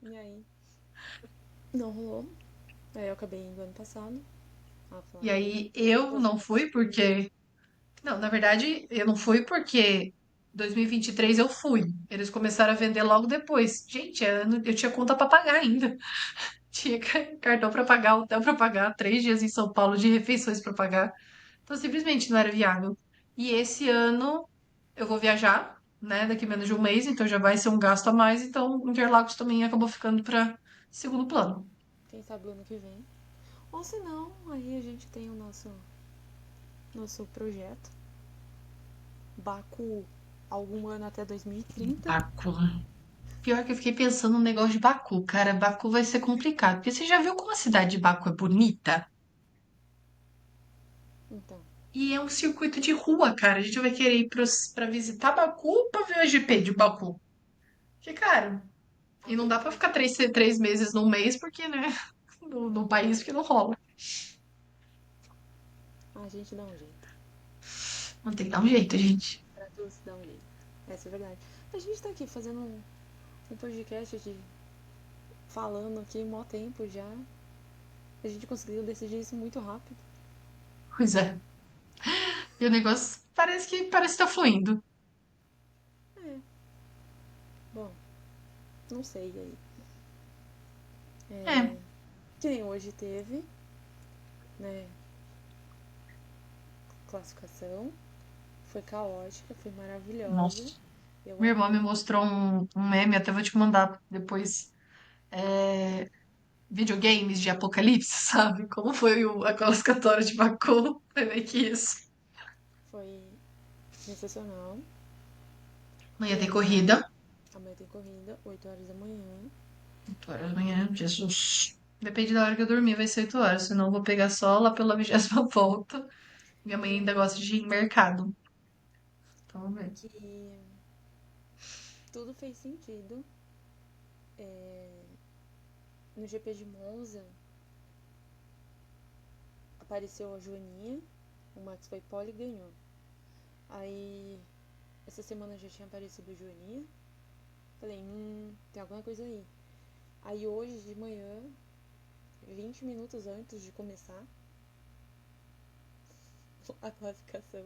E aí, não rolou. Aí eu acabei indo ano passado. Ela E falou, aí eu você não vai fui conseguir. porque. Não, na verdade, eu não fui porque 2023 eu fui. Eles começaram a vender logo depois. Gente, eu tinha conta pra pagar ainda. Tinha cartão pra pagar, hotel pra pagar, 3 dias em São Paulo de refeições pra pagar. Então simplesmente não era viável. E esse ano eu vou viajar, né? Daqui menos de um mês, então já vai ser um gasto a mais. Então Interlagos também acabou ficando pra segundo plano. Quem sabe o ano que vem. Ou se não, aí a gente tem o nosso projeto. Baku algum ano até 2030. Baku. Pior que eu fiquei pensando no negócio de Baku, cara. Baku vai ser complicado. Porque você já viu como a cidade de Baku é bonita? Então, E é um circuito de rua, cara. A gente vai querer ir pra visitar Baku ou pra ver o GP de Baku? Que, cara, a e não dá gente pra tem ficar que. 3 meses num mês, porque, né? No país que não rola. A gente dá um jeito. Não tem que dar um jeito, gente. Pra tudo se dá um jeito. Essa é a verdade. A gente tá aqui fazendo um podcast de falando aqui mó tempo já. A gente conseguiu decidir isso muito rápido. Pois é. E o negócio parece que tá fluindo. É, bom, não sei aí. É. É, que nem hoje teve, né? Classificação. Foi caótica, foi maravilhosa. Nossa. Eu Minha irmã me amei. mostrou um meme, até vou te mandar depois. É, videogames de apocalipse, sabe? Como foi a classificatória de Baku? Foi meio que isso. Foi sensacional. Não E ia ter aí, corrida. amanhã tem corrida, 8 horas da manhã. 8 horas da manhã, Jesus. Depende da hora que eu dormir, vai ser 8 horas. Senão eu vou pegar só lá pela 20ª volta. Minha E mãe ainda aí, gosta de ir em mercado. Então, vamos ver. que tudo fez sentido. No GP de Monza, apareceu a Joaninha, o Max foi pole e ganhou. Aí, essa semana já tinha aparecido a Joaninha. Falei, tem alguma coisa aí. Aí hoje de manhã, 20 minutos antes de começar a classificação,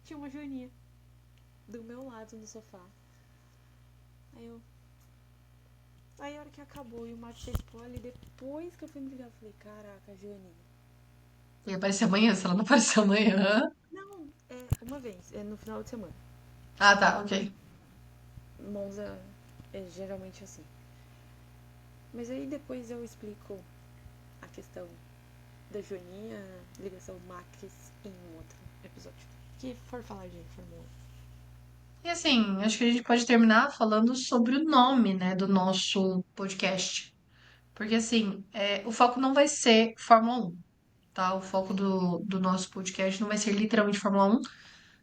tinha uma Joaninha do meu lado no sofá. Aí eu. Aí a hora que acabou e o Max fez pole, depois que eu fui me ligar, eu falei, caraca, Joaninha. Ia aparecer amanhã, se ela não aparecer amanhã. Não, é uma vez, é no final de semana. Ah, tá, ok. Monza é geralmente assim. Mas aí depois eu explico a questão da Joaninha, ligação Max em um outro episódio. Que for falar de Fórmula E assim, acho que a gente pode terminar falando sobre o nome, né, do nosso podcast. Porque assim, o foco não vai ser Fórmula 1, tá? O foco do nosso podcast não vai ser literalmente Fórmula 1,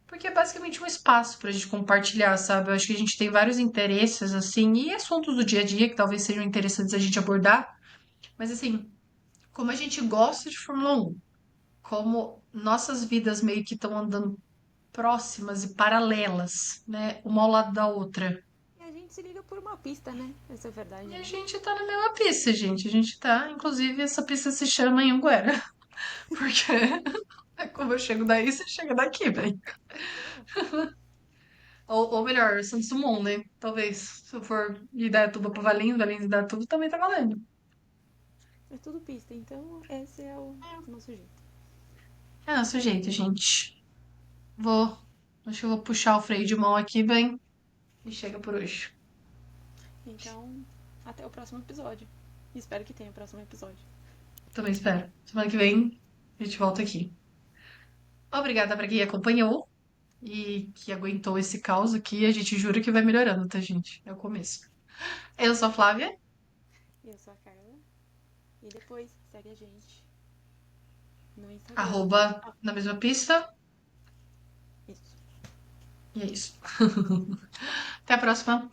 porque é basicamente um espaço pra gente compartilhar, sabe? Eu acho que a gente tem vários interesses, assim, e assuntos do dia a dia que talvez sejam interessantes a gente abordar. Mas assim, como a gente gosta de Fórmula 1, como nossas vidas meio que estão andando próximas e paralelas, né? Uma ao lado da outra. um. E a gente se liga por uma pista, né? Essa é a verdade, E a né? gente tá na mesma pista, gente. A gente tá, inclusive, essa pista se chama Anhanguera. Porque é como eu chego daí, você chega daqui, velho. Exato. Ou melhor, Santos Dumont, né? Talvez. Se eu for de Indaiatuba pra Valinhos, Valinhos de Indaiatuba, também tá valendo. É tudo pista, então esse é o nosso jeito. É nosso jeito, gente. Vou. Acho que eu vou puxar o freio de mão aqui, bem. E chega por hoje. Então, até o próximo episódio. Espero que tenha o próximo episódio. Também espero. Semana que vem a gente volta aqui. Obrigada pra quem acompanhou e que aguentou esse caos aqui. A gente jura que vai melhorando, tá, gente? É o começo. Eu sou a Flávia, Eu sou a Carla. E depois segue a gente no Instagram. arroba Ah, na mesma pista. isso. E é isso. Até a próxima.